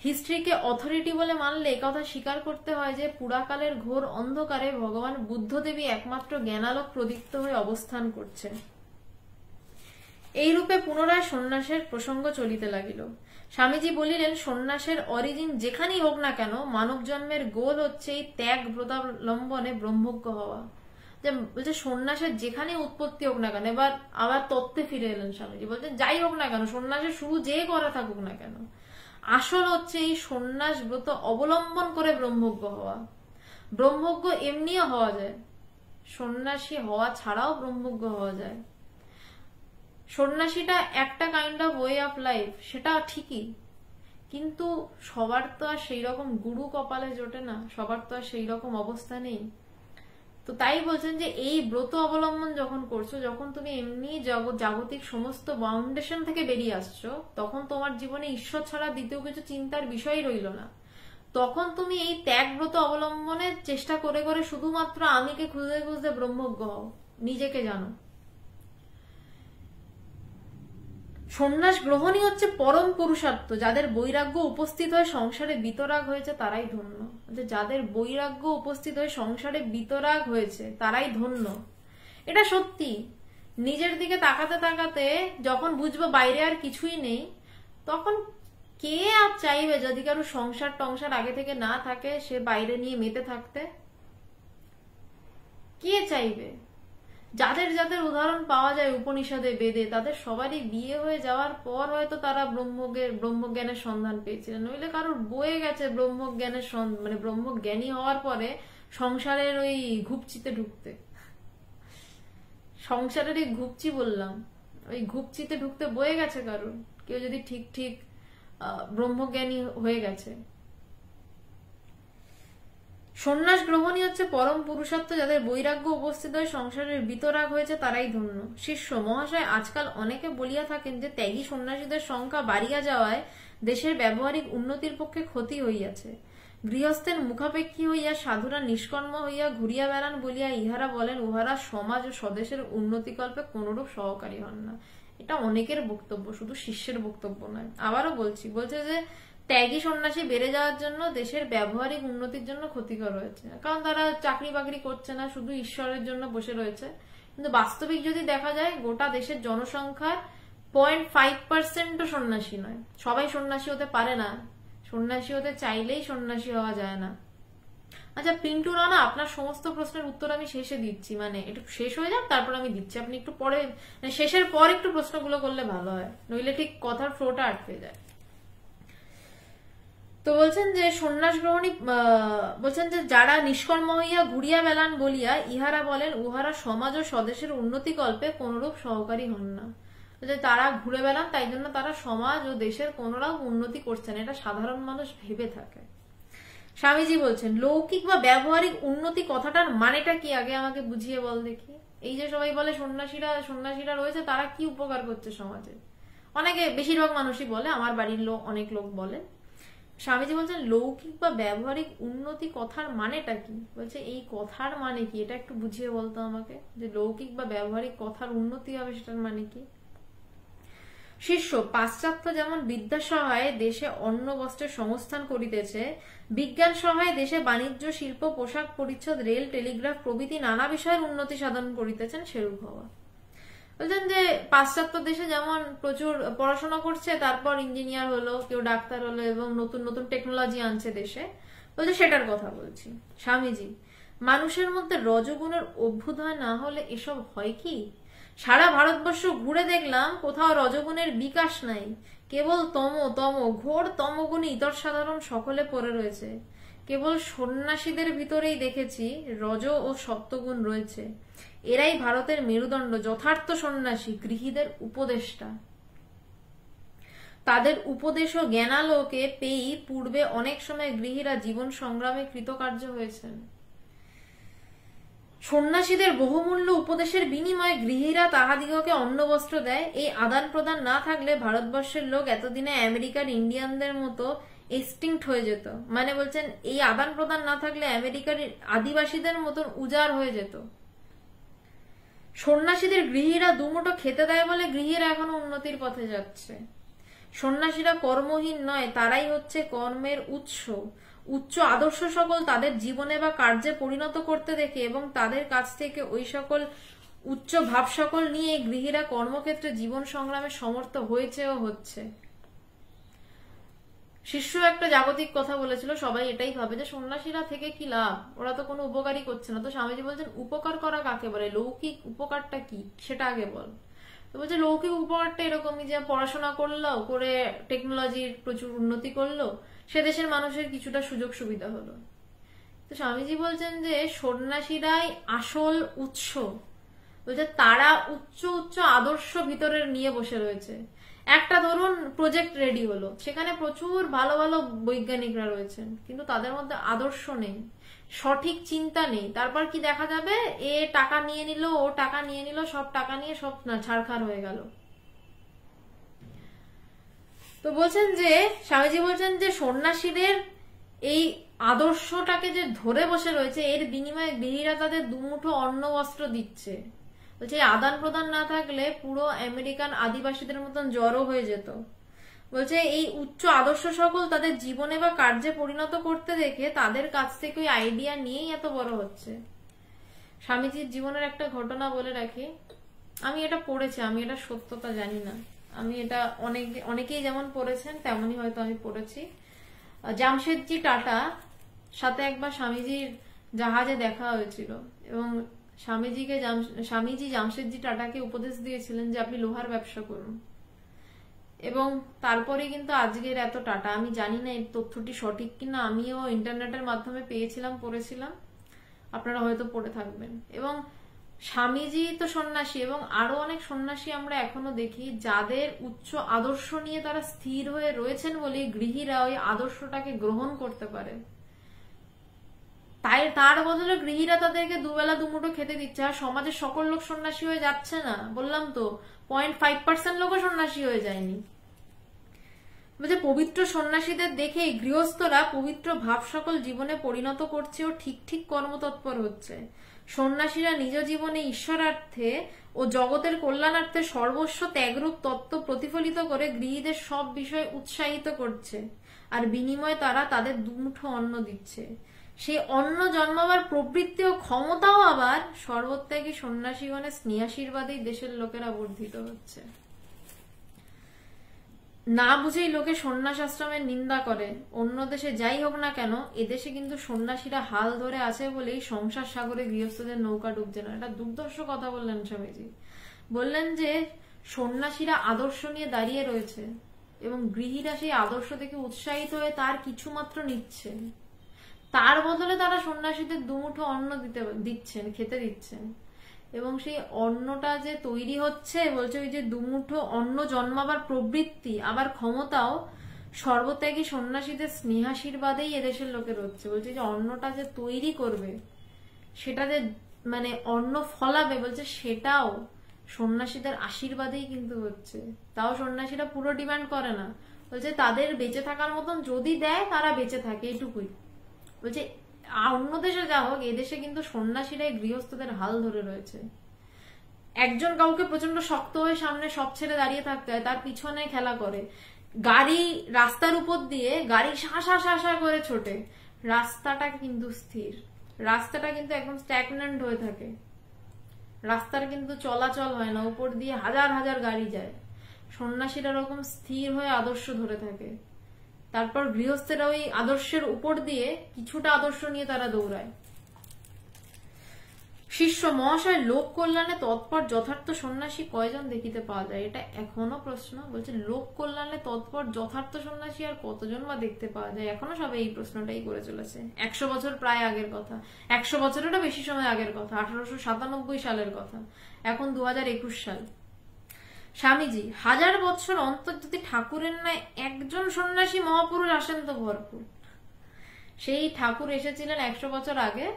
হিস্ট্রিকে অথরিটি বলে মানলে একথা স্বীকার করতে হয় যে পুরাকালের ঘোর অন্ধকারে ভগবান বুদ্ধদেবী একমাত্র জ্ঞানালোক প্রদীপ্ত হয়ে অবস্থান করছেন। এই রূপে পুনরায় সন্ন্যাসের প্রসঙ্গ চলিতে লাগিল। স্বামীজি বলিলেন, সন্ন্যাসের অরিজিন যেখানেই হোক না কেন, মানব জন্মের গোল হচ্ছে এই ত্যাগ ব্রতাবলম্বনে ব্রহ্মজ্ঞ হওয়া। যে বলছে সন্ন্যাসের যেখানে উৎপত্তি হোক না কেন, এবার আবার তত্ত্বে ফিরে এলেন স্বামীজি, বলছেন যাই হোক না কেন, সন্ন্যাসের শুরু যে করা থাকুক না কেন, আসল হচ্ছে এই সন্ন্যাস ব্রত অবলম্বন করে ব্রহ্মজ্ঞ হওয়া। ব্রহ্মজ্ঞ এমনিও হওয়া যায়, সন্ন্যাসী হওয়া ছাড়াও ব্রহ্মজ্ঞ হওয়া যায়। সন্ন্যাসীটা একটা kind of way of life, সেটা ঠিকই, কিন্তু সবার তো আর সেই রকম গুরু কপালে জোটে না, সবার তো আর সেই রকম অবস্থা নেই। তো তাই বলছেন যে এই ব্রত অবলম্বন যখন করছো, যখন তুমি এমনি জাগতিক সমস্ত বাউন্ডেশন থেকে বেরিয়ে আসছো, তখন তোমার জীবনে ঈশ্বর ছাড়া দ্বিতীয় কিছু চিন্তার বিষয় রইল না। তখন তুমি এই ত্যাগ ব্রত অবলম্বনের চেষ্টা করে করে শুধুমাত্র আমিকে খুঁজতে খুঁজতে ব্রহ্মজ্ঞ হও, নিজেকে জানো। সন্ন্যাস গ্রহণই হচ্ছে পরম পুরুষার্থ। যাদের বৈরাগ্য উপস্থিত হয়ে সংসারে বিতরাগ হয়েছে তারাই ধন্য। যাদের বৈরাগ্য উপস্থিত হয়ে সংসারে বিতরাগ হয়েছে তারাই ধন্য। এটা সত্যি। নিজের দিকে তাকাতে তাকাতে যখন বুঝবো বাইরে আর কিছুই নেই, তখন কে আর চাইবে, যদি কারো সংসার টংসার আগে থেকে না থাকে, সে বাইরে নিয়ে মেতে থাকতে? কে চাইবে? যাদের যাদের উদাহরণ পাওয়া যায় উপনিষদে বেদে, তাদের সবারই বিয়ে হয়ে যাওয়ার পর হয়তো তারা ব্রহ্মজ্ঞানের সন্ধান পেয়েছিলেন, নইলে কারোর বয়ে গেছে ব্রহ্মজ্ঞানের মানে ব্রহ্মজ্ঞানী হওয়ার পরে সংসারের ওই ঘুপচিতে ঢুকতে। সংসারের এই ঘুপচি বললাম, ওই ঘুপচিতে ঢুকতে বয়ে গেছে কারোর, কেউ যদি ঠিক ঠিক ব্রহ্মজ্ঞানী হয়ে গেছে। সন্ন্যাস গ্রহণই হচ্ছে পরম পুরুষার্থ। যাদের বৈরাগ্য উপস্থিত হয়ে সংসারের বিতরাগ হয়েছে তারাই ধন্য। শিষ্য মহাশয়, আজকাল অনেকে বলিয়া থাকেন যে ত্যাগী সন্ন্যাসীদের সংখ্যা বাড়িয়া যাওয়ায় দেশের ব্যবহারিক উন্নতির পক্ষে ক্ষতি হইয়াছে। গৃহস্থের মুখাপেক্ষী হইয়া সাধুরা নিষ্কর্ম হইয়া ঘুরিয়া বেড়ান বলিয়া ইহারা বলেন উহারা সমাজ ও স্বদেশের উন্নতিকল্পে কোনরূপ সহকারী হন না। এটা অনেকের বক্তব্য, শুধু শিষ্যের বক্তব্য নয়। আবারও বলছে যে ত্যাগী সন্ন্যাসী বেড়ে যাওয়ার জন্য দেশের ব্যবহারিক উন্নতির জন্য ক্ষতিকর হয়েছে, কারণ তারা চাকরি বাকরি করছে না, শুধু ঈশ্বরের জন্য বসে রয়েছে। কিন্তু বাস্তবিক যদি দেখা যায়, গোটা দেশের জনসংখ্যার 0.5% সন্ন্যাসী নয়। সবাই সন্ন্যাসী হতে পারে না, সন্ন্যাসী হতে চাইলেই সন্ন্যাসী হওয়া যায় না। আচ্ছা পিন্টু রানা, আপনার সমস্ত প্রশ্নের উত্তর আমি শেষে দিচ্ছি, মানে একটু শেষ হয়ে যাক তারপর আমি দিচ্ছি, আপনি একটু পরে শেষের পর একটু প্রশ্নগুলো করলে ভালো হয়, নইলে ঠিক কথার ফ্লোটা আটকে যায়। তো বলছেন যে সন্ন্যাস গ্রহণী, বলছেন যে যারা নিষ্কর্ম হইয়া ঘুরিয়া বেড়ান বলিয়া ইহারা বলেন উহারা সমাজ ও স্বদেশের উন্নতি কল্পে কোনরূপ সহকারী হন না। তারা ঘুরে বেড়ান, তাই জন্য তারা সমাজ ও দেশের কোনরূপ উন্নতি করছেন, এটা সাধারণ মানুষ ভেবে থাকে। স্বামীজি বলছেন লৌকিক বা ব্যবহারিক উন্নতি কথাটার মানেটা কি, আগে আমাকে বুঝিয়ে বল দেখি। এই যে সবাই বলে সন্ন্যাসীরা রয়েছে, তারা কি উপকার করছে সমাজে? অনেকে, বেশিরভাগ মানুষই বলে, আমার বাড়ির অনেক লোক বলে। স্বামীজি বলছেন লৌকিক বা ব্যবহারিক উন্নতি কথার মানেটা কি। বলছে এই কথার মানে কি, এটা একটু বুঝিয়ে বলতো আমাকে, যে লৌকিক বা ব্যবহারিক কথার উন্নতি হবে সেটার মানে কি। শিষ্য, পাশ্চাত্য যেমন বিদ্যা সহায়ে দেশে অন্ন বস্ত্রের সংস্থান করিতেছে, বিজ্ঞান সহায়ে দেশে বাণিজ্য, শিল্প, পোশাক পরিচ্ছদ, রেল, টেলিগ্রাফ প্রভৃতি নানা বিষয়ের উন্নতি সাধন করিতেছেন, সেরূপ হওয়া। বলছেন যে পাশ্চাত্য দেশে যেমন প্রচুর পড়াশোনা করছে, তারপর ইঞ্জিনিয়ার হলো, কেউ ডাক্তার হলো, এবং নতুন নতুন টেকনোলজি আনছে দেশে, বলছে সেটার কথা বলছি। স্বামীজি, মানুষের মধ্যে রজগুণের অভ্যুদয় না হলে এসব হয় কি? সারা ভারতবর্ষ ঘুরে দেখলাম কোথাও রজগুণের বিকাশ নাই, কেবল ঘোর তমগুণে ইতর সাধারণ সকলে পড়ে রয়েছে। কেবল সন্ন্যাসীদের ভিতরেই দেখেছি রজ ও সপ্তগুণ রয়েছে। এরাই ভারতের মেরুদণ্ড, যথার্থ সন্ন্যাসী, গৃহীদের উপদেষ্টা। তাদের উপদেশ ও জ্ঞানালোকে পেয়েই পূর্বে অনেক সময় গৃহীরা জীবন সংগ্রামে কৃতকার্য হয়েছেন। সন্ন্যাসীদের বহুমূল্য উপদেশের বিনিময়ে গৃহীরা তাহাদিগকে অন্ন বস্ত্র দেয়। এই আদান প্রদান না থাকলে ভারতবর্ষের লোক এতদিনে আমেরিকার ইন্ডিয়ানদের মতো এক্সটিংক্ট হয়ে যেত। মানে বলছেন এই আদান প্রদান না থাকলে আমেরিকার আদিবাসীদের মতন উজাড় হয়ে যেত। সন্ন্যাসীদের গৃহীরা দুমুঠো খেতে দেয় বলে গৃহীরা এখনো উন্নতির পথে যাচ্ছে। সন্ন্যাসীরা কর্মহীন নয়, তারাই হচ্ছে কর্মের উৎস। উচ্চ আদর্শ সকল তাদের জীবনে বা কার্যে পরিণত করতে দেখে এবং তাদের কাছ থেকে ওই সকল উচ্চ ভাব সকল নিয়ে গৃহীরা কর্মক্ষেত্রে জীবন সংগ্রামে সমর্থ হয়েছে ও হচ্ছে। শিষ্য একটা জাগতিক কথা বলেছিল, সবাই এটাই ভাবে যে সন্ন্যাসীরা থেকে কি লাভ, ওরা তো কোনো উপকারই করছে না। তো স্বামীজি বলছেন উপকার করা কাকে বলে, লৌকিক উপকারটা কি সেটা আগে বল। তো বলছে লৌকিক উপকারটা এরকমই যে পড়াশোনা করলো, করে টেকনোলজির প্রচুর উন্নতি করলো, সে দেশের মানুষের কিছুটা সুযোগ সুবিধা হলো। তো স্বামীজি বলছেন যে সন্ন্যাসীরাই আসল উৎস। বলছে তারা উচ্চ উচ্চ আদর্শ ভিতরের নিয়ে বসে রয়েছে। একটা ধরুন প্রজেক্ট রেডি হলো, সেখানে প্রচুর ভালো ভালো বৈজ্ঞানিকরা রয়েছেন, কিন্তু তাদের মধ্যে আদর্শ নেই, সঠিক চিন্তা নেই। তারপর কি দেখা যাবে, এ টাকা নিয়ে নিল, ও টাকা নিয়ে নিল, সব টাকা নিয়ে সব ছাড়খাড় হয়ে গেল। তো বলছেন যে স্বামীজি বলছেন যে সন্ন্যাসীদের এই আদর্শটাকে যে ধরে বসে রয়েছে, এর বিনিময়ে গৃহীরা তাদের দুমুঠো অন্ন বস্ত্র দিচ্ছে। বলছে আদান প্রদান না থাকলে পুরো আমেরিকান আদিবাসীদের মতন জড়ো হয়ে যেত। বলছে এই উচ্চ আদর্শ সকল তাদের জীবনে বা কার্যে পরিণত করতে দেখে তাদের কাছ থেকে ওই আইডিয়া নিয়েই এত বড় হচ্ছে। স্বামীজির জীবনের একটা ঘটনা বলে রাখি, আমি এটা পড়েছি, আমি এটা সত্যতা জানি না, আমি এটা অনেকেই যেমন পড়েছেন তেমনই হয়তো আমি পড়েছি। জামশেদজি টাটা সাথে একবার স্বামীজির জাহাজে দেখা হয়েছিল এবং স্বামীজি জামশেদজি টাটাকে উপদেশ দিয়েছিলেন যে আপনি লোহার ব্যবসা করুন। এবং তারপরে কিন্তু আজকের এত টাটা, আমি জানি না এই তথ্যটি সঠিক কিনা, আমিও ইন্টারনেটের মাধ্যমে পেয়েছিলাম, পড়েছিলাম, আপনারা হয়তো পড়ে থাকবেন। এবং স্বামীজি তো সন্ন্যাসী এবং আরো অনেক সন্ন্যাসী আমরা এখনো দেখি যাদের উচ্চ আদর্শ নিয়ে তারা স্থির হয়ে রয়েছেন বলে গৃহীরা ওই আদর্শটাকে গ্রহণ করতে পারে। তাই তার বদলে গৃহীরা তাদেরকে দুবেলা দুমুঠো খেতে দিচ্ছে। আর সমাজের সকল লোক সন্ন্যাসী হয়ে যাচ্ছে না, বললাম তো 0.5% লোকও সন্ন্যাসী হয়ে যায়নি। বলছে পবিত্র সন্ন্যাসীদের দেখে গৃহস্থরা পবিত্র ভাব সকল জীবনে পরিণত করছে ও ঠিক ঠিক কর্মতৎপর হচ্ছে। সন্ন্যাসীরা নিজ জীবনে ঈশ্বরার্থে ও জগতের কল্যাণার্থে সর্বস্ব ত্যাগরূপ তত্ত্ব প্রতিফলিত করে গৃহীদের সব বিষয়ে উৎসাহিত করছে, আর বিনিময়ে তারা তাদের দুমুঠো অন্ন দিচ্ছে। সেই অন্ন জন্মাবার প্রবৃত্তি ও ক্ষমতাও আবার সর্বত্যাগী সন্ন্যাসীগণের স্নেহাশীর্বাদেই দেশের লোকেরা বর্ধিত হচ্ছে। না বুঝেই লোকে সন্ন্যাস আশ্রমের নিন্দা করে। অন্য দেশে যাই হোক না কেন, এদেশে কিন্তু সন্ন্যাসীরা হাল ধরে আছে বলেই সংসার সাগরে গৃহস্থদের নৌকা ডুবছে না। এটা দুর্ধর্ষ কথা বললেন স্বামীজি। বললেন যে সন্ন্যাসীরা আদর্শ নিয়ে দাঁড়িয়ে রয়েছে এবং গৃহীরা সেই আদর্শ থেকে উৎসাহিত হয়ে তার কিছু মাত্র নিচ্ছে, তার বদলে তারা সন্ন্যাসীদের দুমুঠো অন্ন দিচ্ছেন, খেতে দিচ্ছেন। এবং সেই অন্নটা যে তৈরি হচ্ছে, বলছে ওই যে দুমুঠো অন্ন জন্মাবার প্রবৃত্তি আবার ক্ষমতাও সর্বত্যাগী সন্ন্যাসীদের স্নেহাশীর্বাদেই এদেশের লোকের হচ্ছে। বলছে যে অন্নটা যে তৈরি করবে, সেটা যে মানে অন্ন ফলাবে, বলছে সেটাও সন্ন্যাসীদের আশীর্বাদেই কিন্তু হচ্ছে। তাও সন্ন্যাসীরা পুরো ডিমান্ড করে না, বলছে তাদের বেঁচে থাকার মতন যদি দেয় তারা বেঁচে থাকে, এটুকুই। বলছে অন্য দেশে যা হোক, এদেশে কিন্তু সন্ন্যাসীরাই গৃহস্থদের হাল ধরে রয়েছে। একজন কাউকে প্রচন্ড শক্ত হয়ে সামনে সব ছেড়ে দাঁড়িয়ে থাকতে হয়, তার পিছনে খেলা করে। গাড়ি রাস্তার উপর দিয়ে গাড়ি শাঁসা করে ছোটে, রাস্তাটা কিন্তু স্থির, রাস্তাটা কিন্তু একদম স্ট্যাগন্যান্ট হয়ে থাকে, রাস্তার কিন্তু চলাচল হয় না, উপর দিয়ে হাজার হাজার গাড়ি যায়। সন্ন্যাসীরা ওরকম স্থির হয়ে আদর্শ ধরে থাকে। তারপর গৃহস্থেরা ওই আদর্শের উপর দিয়ে কিছুটা আদর্শ নিয়ে তারা দৌড়ায়। শিষ্য মহাশয়, লোক কল্যাণে তৎপর যথার্থ সন্ন্যাসী কয়জন দেখিতে পাওয়া যায়? এটা এখনো প্রশ্ন। বলছে লোক কল্যাণে তৎপর যথার্থ সন্ন্যাসী আর কতজন বা দেখতে পাওয়া যায়? এখনো সবাই এই প্রশ্নটাই করে চলেছে। 100 বছর প্রায় আগের কথা, 100 বছরেরও বেশি সময় আগের কথা, 1897 সালের কথা, এখন 2021 সাল। স্বামীজি, 1000 বছর অন্তর যদি ঠাকুরের ন্যায় একজন সন্ন্যাসী মহাপুরুষ আসেন তো ভরপুর। সেই ঠাকুর এসেছিলেন 100 বছর আগে,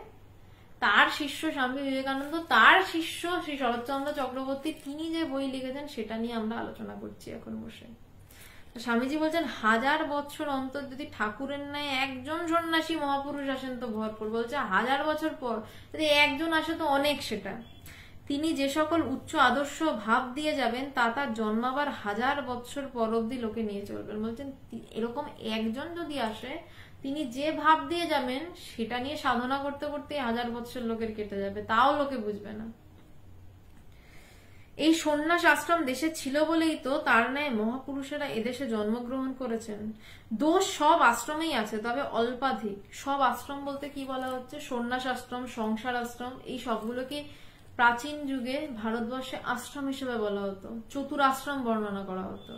তার শিষ্য স্বামী বিবেকানন্দ, তার শিষ্য শ্রী শরৎচন্দ্র চক্রবর্তী, তিনি যে বই লিখেছেন সেটা নিয়ে আমরা আলোচনা করছি এখন বসে। স্বামীজি বলছেন 1000 বছর অন্তর যদি ঠাকুরের ন্যায় একজন সন্ন্যাসী মহাপুরুষ আসেন তো ভরপুর। বলছে 1000 বছর পর যদি একজন আসে তো অনেক সেটা। তিনি যে সকল উচ্চ আদর্শ ভাব দিয়ে যাবেন তা তার জন্মাবার 1000 বছর পর অব্দি লোকে নিয়ে চলবেন। বলছেন এরকম একজন যদি আসে, তিনি যে ভাব দিয়ে যাবেন সেটা নিয়ে সাধনা করতে করতে 1000 বছর লোকের কেটে যাবে, তাও লোকে বুঝবে না। এই সন্ন্যাস আশ্রম দেশে ছিল বলেই তো তার ন্যায় মহাপুরুষেরা এদেশে জন্মগ্রহণ করেছেন। দোষ সব আশ্রমেই আছে, তবে অল্পাধিক। সব আশ্রম বলতে কি বলা হচ্ছে? সন্ন্যাস আশ্রম, সংসার আশ্রম, এই সবগুলোকে প্রাচীন যুগে ভারতবর্ষে আশ্রম হিসেবে বলা হতো। চতুরাশ্রম বর্ণনা করা হতো।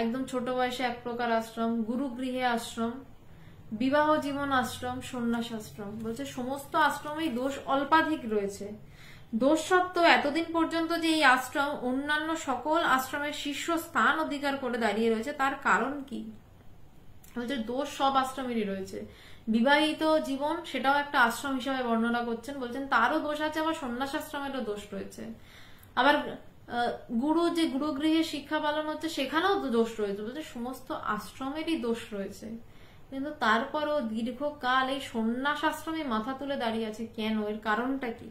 একদম ছোট বয়সে এক প্রকার আশ্রম, গুরুগৃহে আশ্রম, বিবাহ জীবন আশ্রম, সন্ন্যাস আশ্রম। বলছে সমস্ত আশ্রমেই দোষ অল্পাধিক রয়েছে। দোষ সত্ত্বেও এতদিন পর্যন্ত যে এই আশ্রম অন্যান্য সকল আশ্রমের শীর্ষ স্থান অধিকার করে দাঁড়িয়ে রয়েছে, তার কারণ কি? বলছে দোষ সব আশ্রমেরই রয়েছে। বিবাহিত জীবন সেটাও একটা আশ্রম হিসাবে বর্ণনা করছেন। বলছেন তারও দোষ আছে, আবার সন্ন্যাস আশ্রমেরও দোষ রয়েছে। আবার যে গুরুগৃহে শিক্ষা পালন হচ্ছে সেখানেও তো দোষ রয়েছে। বলছে সমস্ত আশ্রমেরই দোষ রয়েছে, কিন্তু তারপরও দীর্ঘকাল এই সন্ন্যাস আশ্রমে মাথা তুলে দাঁড়িয়ে আছে কেন? এর কারণটা কি?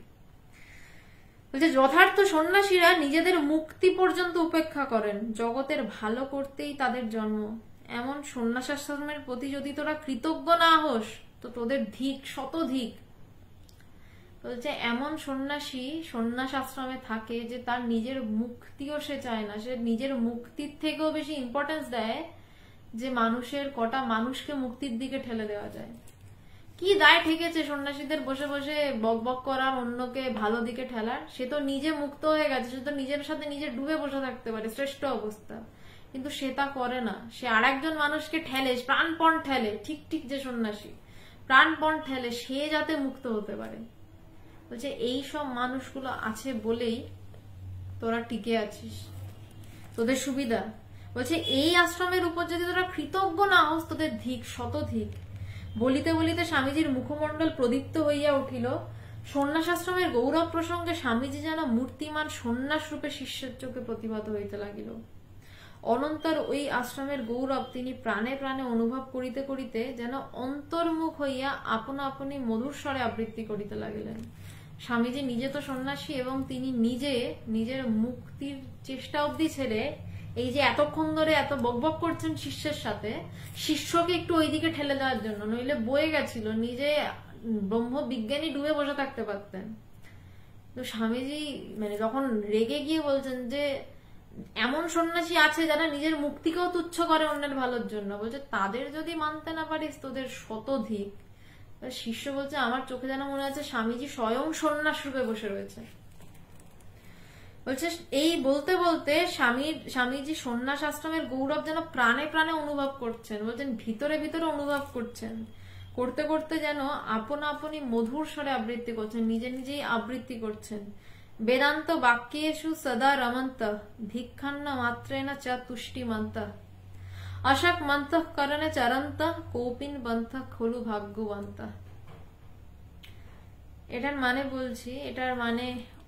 বলছে যথার্থ সন্ন্যাসীরা নিজেদের মুক্তি পর্যন্ত উপেক্ষা করেন, জগতের ভালো করতেই তাদের জন্ম। এমন সন্ন্যাস আশ্রমের প্রতি যদি তোরা কৃতজ্ঞ না হোস তো তোদের ধিক, শতধিক। বলছে এমন সন্ন্যাসী সন্ন্যাস আশ্রমে থাকে যে তার নিজের মুক্তিও সে চায় না, সে নিজের মুক্তির থেকেও বেশি ইম্পর্টেন্স দেয় যে মানুষের কটা মানুষকে মুক্তির দিকে ঠেলে দেওয়া যায়। কি দায় ঠেকেছে সন্ন্যাসীদের বসে বসে বক বক করার, অন্যকে ভালো দিকে ঠেলার? সে তো নিজে মুক্ত হয়ে গেছে, সে তো নিজের সাথে নিজে ডুবে বসে থাকতে পারে, শ্রেষ্ঠ অবস্থা। কিন্তু সে তা করে না, সে আর একজন মানুষকে ঠেলে, প্রাণপণ ঠেলে। ঠিক ঠিক যে সন্ন্যাসী প্রাণপণ ঠেলে সে যাতে মুক্ত হতে পারে। বলছে এই সব মানুষগুলো আছে বলেই তোরা টিকে আছিস, তোদের সুবিধা। বলছে এই আশ্রমের উপর যদি তোরা কৃতজ্ঞ না হোস তোদের ধিক, শতধিক। বলিতে বলিতে স্বামীজির মুখমণ্ডল প্রদীপ্ত হইয়া উঠিল। সন্ন্যাস আশ্রমের গৌরব প্রসঙ্গে স্বামীজি যেন মূর্তিমান সন্ন্যাস রূপে শিষ্যের চোখে প্রতিভাত হইতে লাগিল। অনন্তর ওই আশ্রমের গৌরব তিনি প্রাণে প্রাণে অনুভব করিতে করিতে যেন অন্তর্মুখ হইয়া আপনা আপনি মধুর স্বরে আবৃত্তি করিতে লাগিলেন। স্বামীজি নিজে তো সন্ন্যাসী এবং তিনি নিজে নিজের মুক্তির চেষ্টা অবধি ছেড়ে এই যে এতক্ষণ ধরে এত বকবক করছেন শিষ্যের সাথে, শিষ্যকে একটু ওইদিকে ঠেলে দেওয়ার জন্য, নইলে বয়ে গেছিল, নিজে ব্রহ্ম বিজ্ঞানী ডুবে বসে থাকতে পারতেন। তো স্বামীজি মানে যখন রেগে গিয়ে বলছেন যে এমন সন্ন্যাসী আছে যারা নিজের মুক্তিকেও তুচ্ছ করে অন্যের ভালোর জন্য, বলছে তাদের যদি মানতে না পারিস তোদের শতধিক। শিষ্য বলছে আমার চোখে যেন মনে হচ্ছে স্বামীজি স্বয়ং সন্ন্যাস রূপে বসে রয়েছে। বলছে এই বলতে বলতে স্বামীজি সন্ন্যাস আশ্রমের গৌরব যেন প্রাণে প্রাণে অনুভব করছেন। বলছেন ভিতরে ভিতরে অনুভব করছেন, করতে করতে যেন আপনা আপনি মধুর স্বরে আবৃত্তি করছেন, নিজে নিজেই আবৃত্তি করছেন। বেদান্ত বাক্যেষু সদা রমন্ত, ভিক্ষান্ন মাত্রেন চ তুষ্টিমন্ত, অশক মন্তঃকরণে চরন্ত, কৌপিন বন্ত খলু ভাগ্যবন্ত। এটার মানে বলছি, এটার মানে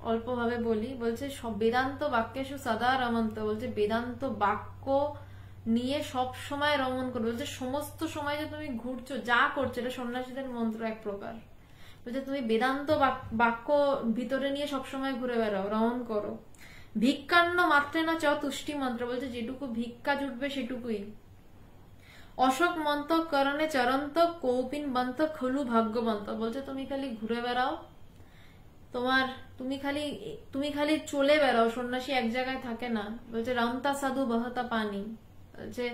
অল্পভাবে বলি। বলছে সব বেদান্ত বাক্যেষু সদা রমন্ত, বলছে বেদান্ত বাক্য নিয়ে সব সময় রমণ করবে। বলছে সমস্ত সময় যে তুমি ঘুরছো, যা করছো, এটা সন্ন্যাসীদের মন্ত্র এক প্রকার। বলছে তুমি বেদান্ত বাক্য ভিতরে নিয়ে সবসময় ঘুরে বেড়াও, রমণ করো। ভিক্ষান্ন মাত্রে না চ তুষ্টি মন্ত্র, বলছে যেটুকু ভিক্ষা জুটবে সেটুকুই। অশোক মন্ত করণে চরন্ত, কৌপিন বন্ত খলু ভাগ্যবন্ত, বলছে তুমি খালি ঘুরে বেড়াও, তুমি খালি চলে বেড়াও, সন্ন্যাসী এক জায়গায় থাকে না। বলছে রামতা সাধু বহতা পানি, বলছে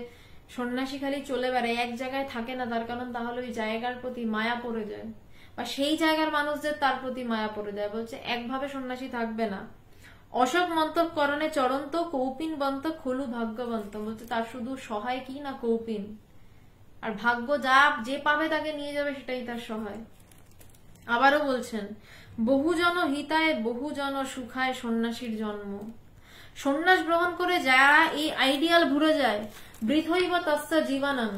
সন্ন্যাসী খালি চলে বেড়ায়, এক জায়গায় থাকে না। তার কারণ তাহলে ওই জায়গার প্রতি মায়া পড়ে যায়। বা সেই জায়গার মানুষদের তার প্রতি মায়া পড়ে যায়। বলছে একভাবে সন্ন্যাসী থাকবে না। অশোক মন্তব করণে চরন্ত কৌপিন বন্ত খলু ভাগ্যবন্ত। বলছে তার শুধু সহায় কি না কৌপিন, আর ভাগ্য যা যে পাবে তাকে নিয়ে যাবে সেটাই তার সহায়। আবারও বলছেন বহুজন হিতায় বহুজন সুখায় সন্ন্যাসীর জন্ম। সন্ন্যাস গ্রহণ করে যারা এই আইডিয়াল ভুলে যায়, বৃথৈব তস্য জীবনং।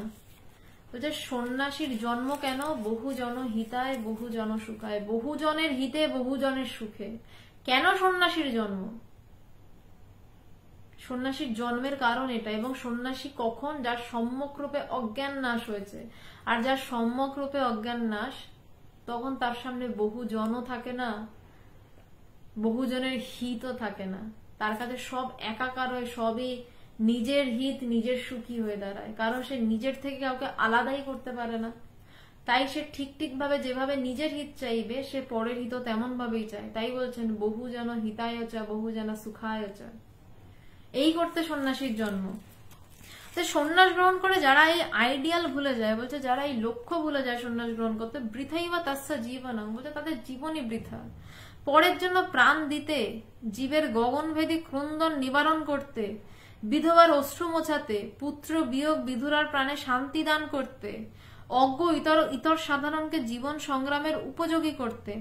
বলছে সন্ন্যাসীর জন্ম কেন? বহুজন হিতায় বহুজন সুখায়, বহুজনের হিতে বহুজনের সুখে। কেন সন্ন্যাসীর জন্ম? সন্ন্যাসীর জন্মের কারণ এটা। এবং সন্ন্যাসী কখন? যার সম্যক রূপে অজ্ঞান নাশ হয়েছে। আর যার সম্যক রূপে অজ্ঞান নাশ, তখন তার সামনে বহুজনও থাকে না, বহুজনের হিতও থাকে না। তার কাছে সব একাকার হয়, সবই নিজের হিত নিজের সুখী হয়ে দাঁড়ায়। কারণ সে নিজের থেকে কাউকে আলাদাই করতে পারে না। তাই সে ঠিক ভাবে যেভাবে নিজের হিত চাইবে, সে পরের হিত তেমন ভাবেই চায়। তাই বলছেন বহুজন হিতায় চা বহুজন সুখায় চা। এই করতে সন্ন্যাসীর জন্ম। সন্ন্যাস গ্রহণ করে যারা এই আইডিয়াল ভুলে যায়, বলছে যারা এই লক্ষ্য ভুলে যায় সন্ন্যাস গ্রহণ করতে, বৃথাইবা তাস্য জীবনং। বলছে তাদের জীবনই বৃথা। পরের জন্য প্রাণ দিতে, জীবের গগনভেদী ক্রন্দন নিবারণ করতে, বিধবার অশ্রু মোছাতে, পুত্র বিয়োগ বিধুরার প্রাণে শান্তি দান করতে, অজ্ঞ ইতর সাধারণকে জীবন সংগ্রামের উপযোগী করতে,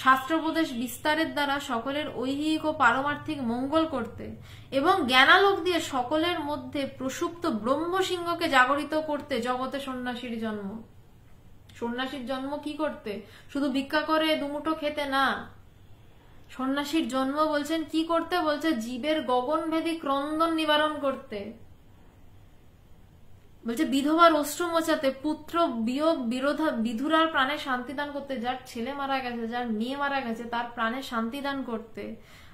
শাস্ত্রোপদেশ বিস্তারের দ্বারা সকলের ঐহিক ও পারমার্থিক মঙ্গল করতে এবং জ্ঞানালোক দিয়ে সকলের মধ্যে প্রসুপ্ত ব্রহ্মসিংহকে জাগরিত করতে জগতে সন্ন্যাসীর জন্ম। সন্ন্যাসীর জন্ম কি করতে? শুধু ভিক্ষা করে দুমুঠো খেতে না। সন্ন্যাসীর জন্ম বলছেন কি করতে? বলছে জীবের গগনভেদী ক্রন্দন নিবারণ করতে। বলছে বিধবার অশ্রু মোছাতে, পুত্র বিয়োগ বিধুরার প্রাণে শান্তিদান করতে। যার ছেলে মারা গেছে, যার মেয়ে মারা গেছে, তার প্রাণে শান্তিদান করতে।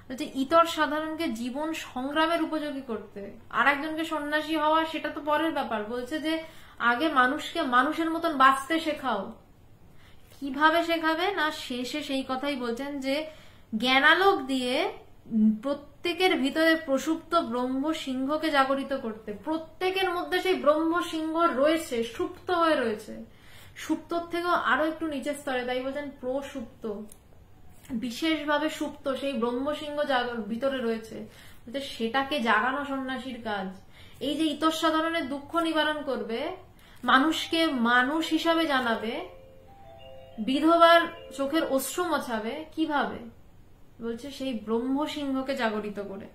বলছে ইতর সাধারণকে জীবন সংগ্রামের উপযোগী করতে। আর একজনকে সন্ন্যাসী হওয়া সেটা তো পরের ব্যাপার। বলছে যে আগে মানুষকে মানুষের মতন বাঁচতে শেখাও। কিভাবে শেখাবে না? শেষে সেই কথাই বলছেন যে জ্ঞানালোক দিয়ে প্রত্যেকের ভিতরে প্রসুপ্ত ব্রহ্ম সিংহকে জাগরিত করতে। প্রত্যেকের মধ্যে সেই ব্রহ্ম সিংহ রয়েছে, সুপ্ত হয়ে রয়েছে। সুপ্তর থেকেও আরো একটু নিচের স্তরে, তাই বলছেন প্রসুপ্ত, বিশেষভাবে সুপ্ত সেই ব্রহ্ম সিংহ ভিতরে রয়েছে। সেটাকে জাগানো সন্ন্যাসীর কাজ। এই যে ইতর সাধারণের দুঃখ নিবারণ করবে, মানুষকে মানুষ হিসাবে জানাবে, বিধবার চোখের অশ্রু মোছাবে। কিভাবে? বলছে সেই ব্রহ্ম সিংহকে জাগরিত করে।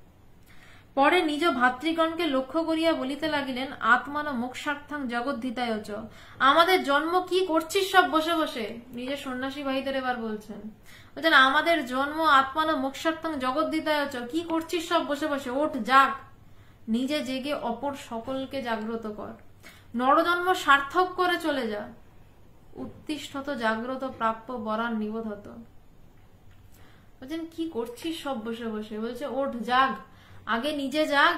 পরে নিজ ভাতৃগণকে লক্ষ্য করিয়া বলিতে লাগিলেন আত্মান মোক্ষার্থাং জগদ্ধিতায় চ। আমাদের জন্ম কি করছিস সব বসে বসে? নিজের সন্ন্যাসী ভাইদের এবার বলছেন আমাদের জন্ম আত্মান মোক্ষার্থাং জগদ্ধিতায় চ। কি করছিস সব বসে বসে? ওঠ, জাগ, নিজে জেগে অপর সকলকে জাগ্রত কর। নরজন্ম সার্থক করে চলে যা। উত্তিষ্ঠত জাগ্রত প্রাপ্য বরান নিবোধত। বলছেন কি করছিস সব বসে বসে? বলছে ওঠ, জাগ, আগে নিজে জাগ,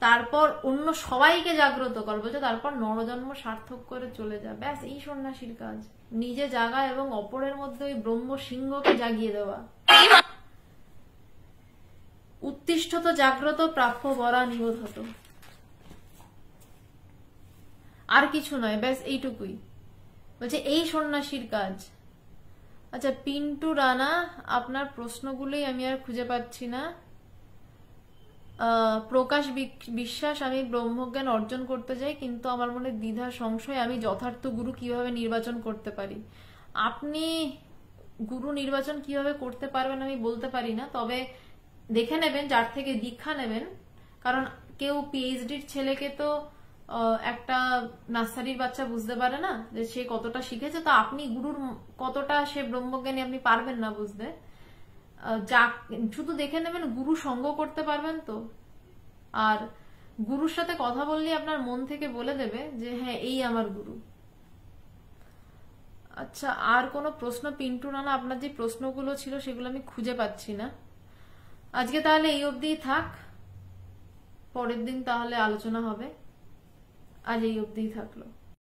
তারপর অন্য সবাইকে জাগ্রত কর। বলছে তারপর নরজন্ম সার্থক করে চলে যা। ব্যাস, এই সন্ন্যাসীর কাজ। নিজে জাগা এবং অপরের মধ্যে ওই ব্রহ্ম সিংহকে জাগিয়ে দেওয়া। উত্তিষ্ঠত জাগ্রত প্রাপ্য বরা নিবোধত। আর কিছু নয়, ব্যাস এইটুকুই। বলছে এই সন্ন্যাসীর কাজ। আচ্ছা পিন্টু রানা, আপনার প্রশ্নগুলোই আমি আর খুঁজে পাচ্ছি না। প্রকাশ বিশ্বাস, আমি ব্রহ্মজ্ঞান অর্জন করতে চাই কিন্তু আমার মনে দ্বিধা সংশয়, আমি যথার্থ গুরু কিভাবে নির্বাচন করতে পারি? আপনি গুরু নির্বাচন কিভাবে করতে পারবেন আমি বলতে পারি না, তবে দেখে নেবেন যার থেকে দীক্ষা নেবেন। কারণ কেউ পিএইচডির ছেলেকে তো একটা নার্সারির বাচ্চা বুঝতে পারে না যে সে কতটা শিখেছে, তো আপনি গুরুর কতটা সে ব্রহ্মজ্ঞানী আপনি পারবেন না বুঝতে। শুধু দেখে নেবেন গুরু সঙ্গ করতে পারবেন তো। আর গুরুর সাথে কথা বললে আপনার মন থেকে বলে দেবে যে হ্যাঁ এই আমার গুরু। আচ্ছা আর কোনো প্রশ্ন পিন্টু রানা? আপনার যে প্রশ্নগুলো ছিল সেগুলো আমি খুঁজে পাচ্ছি না। আজকে তাহলে এই অবধিই থাক, পরের দিন তাহলে আলোচনা হবে। আজ এই অবধিই থাকলো।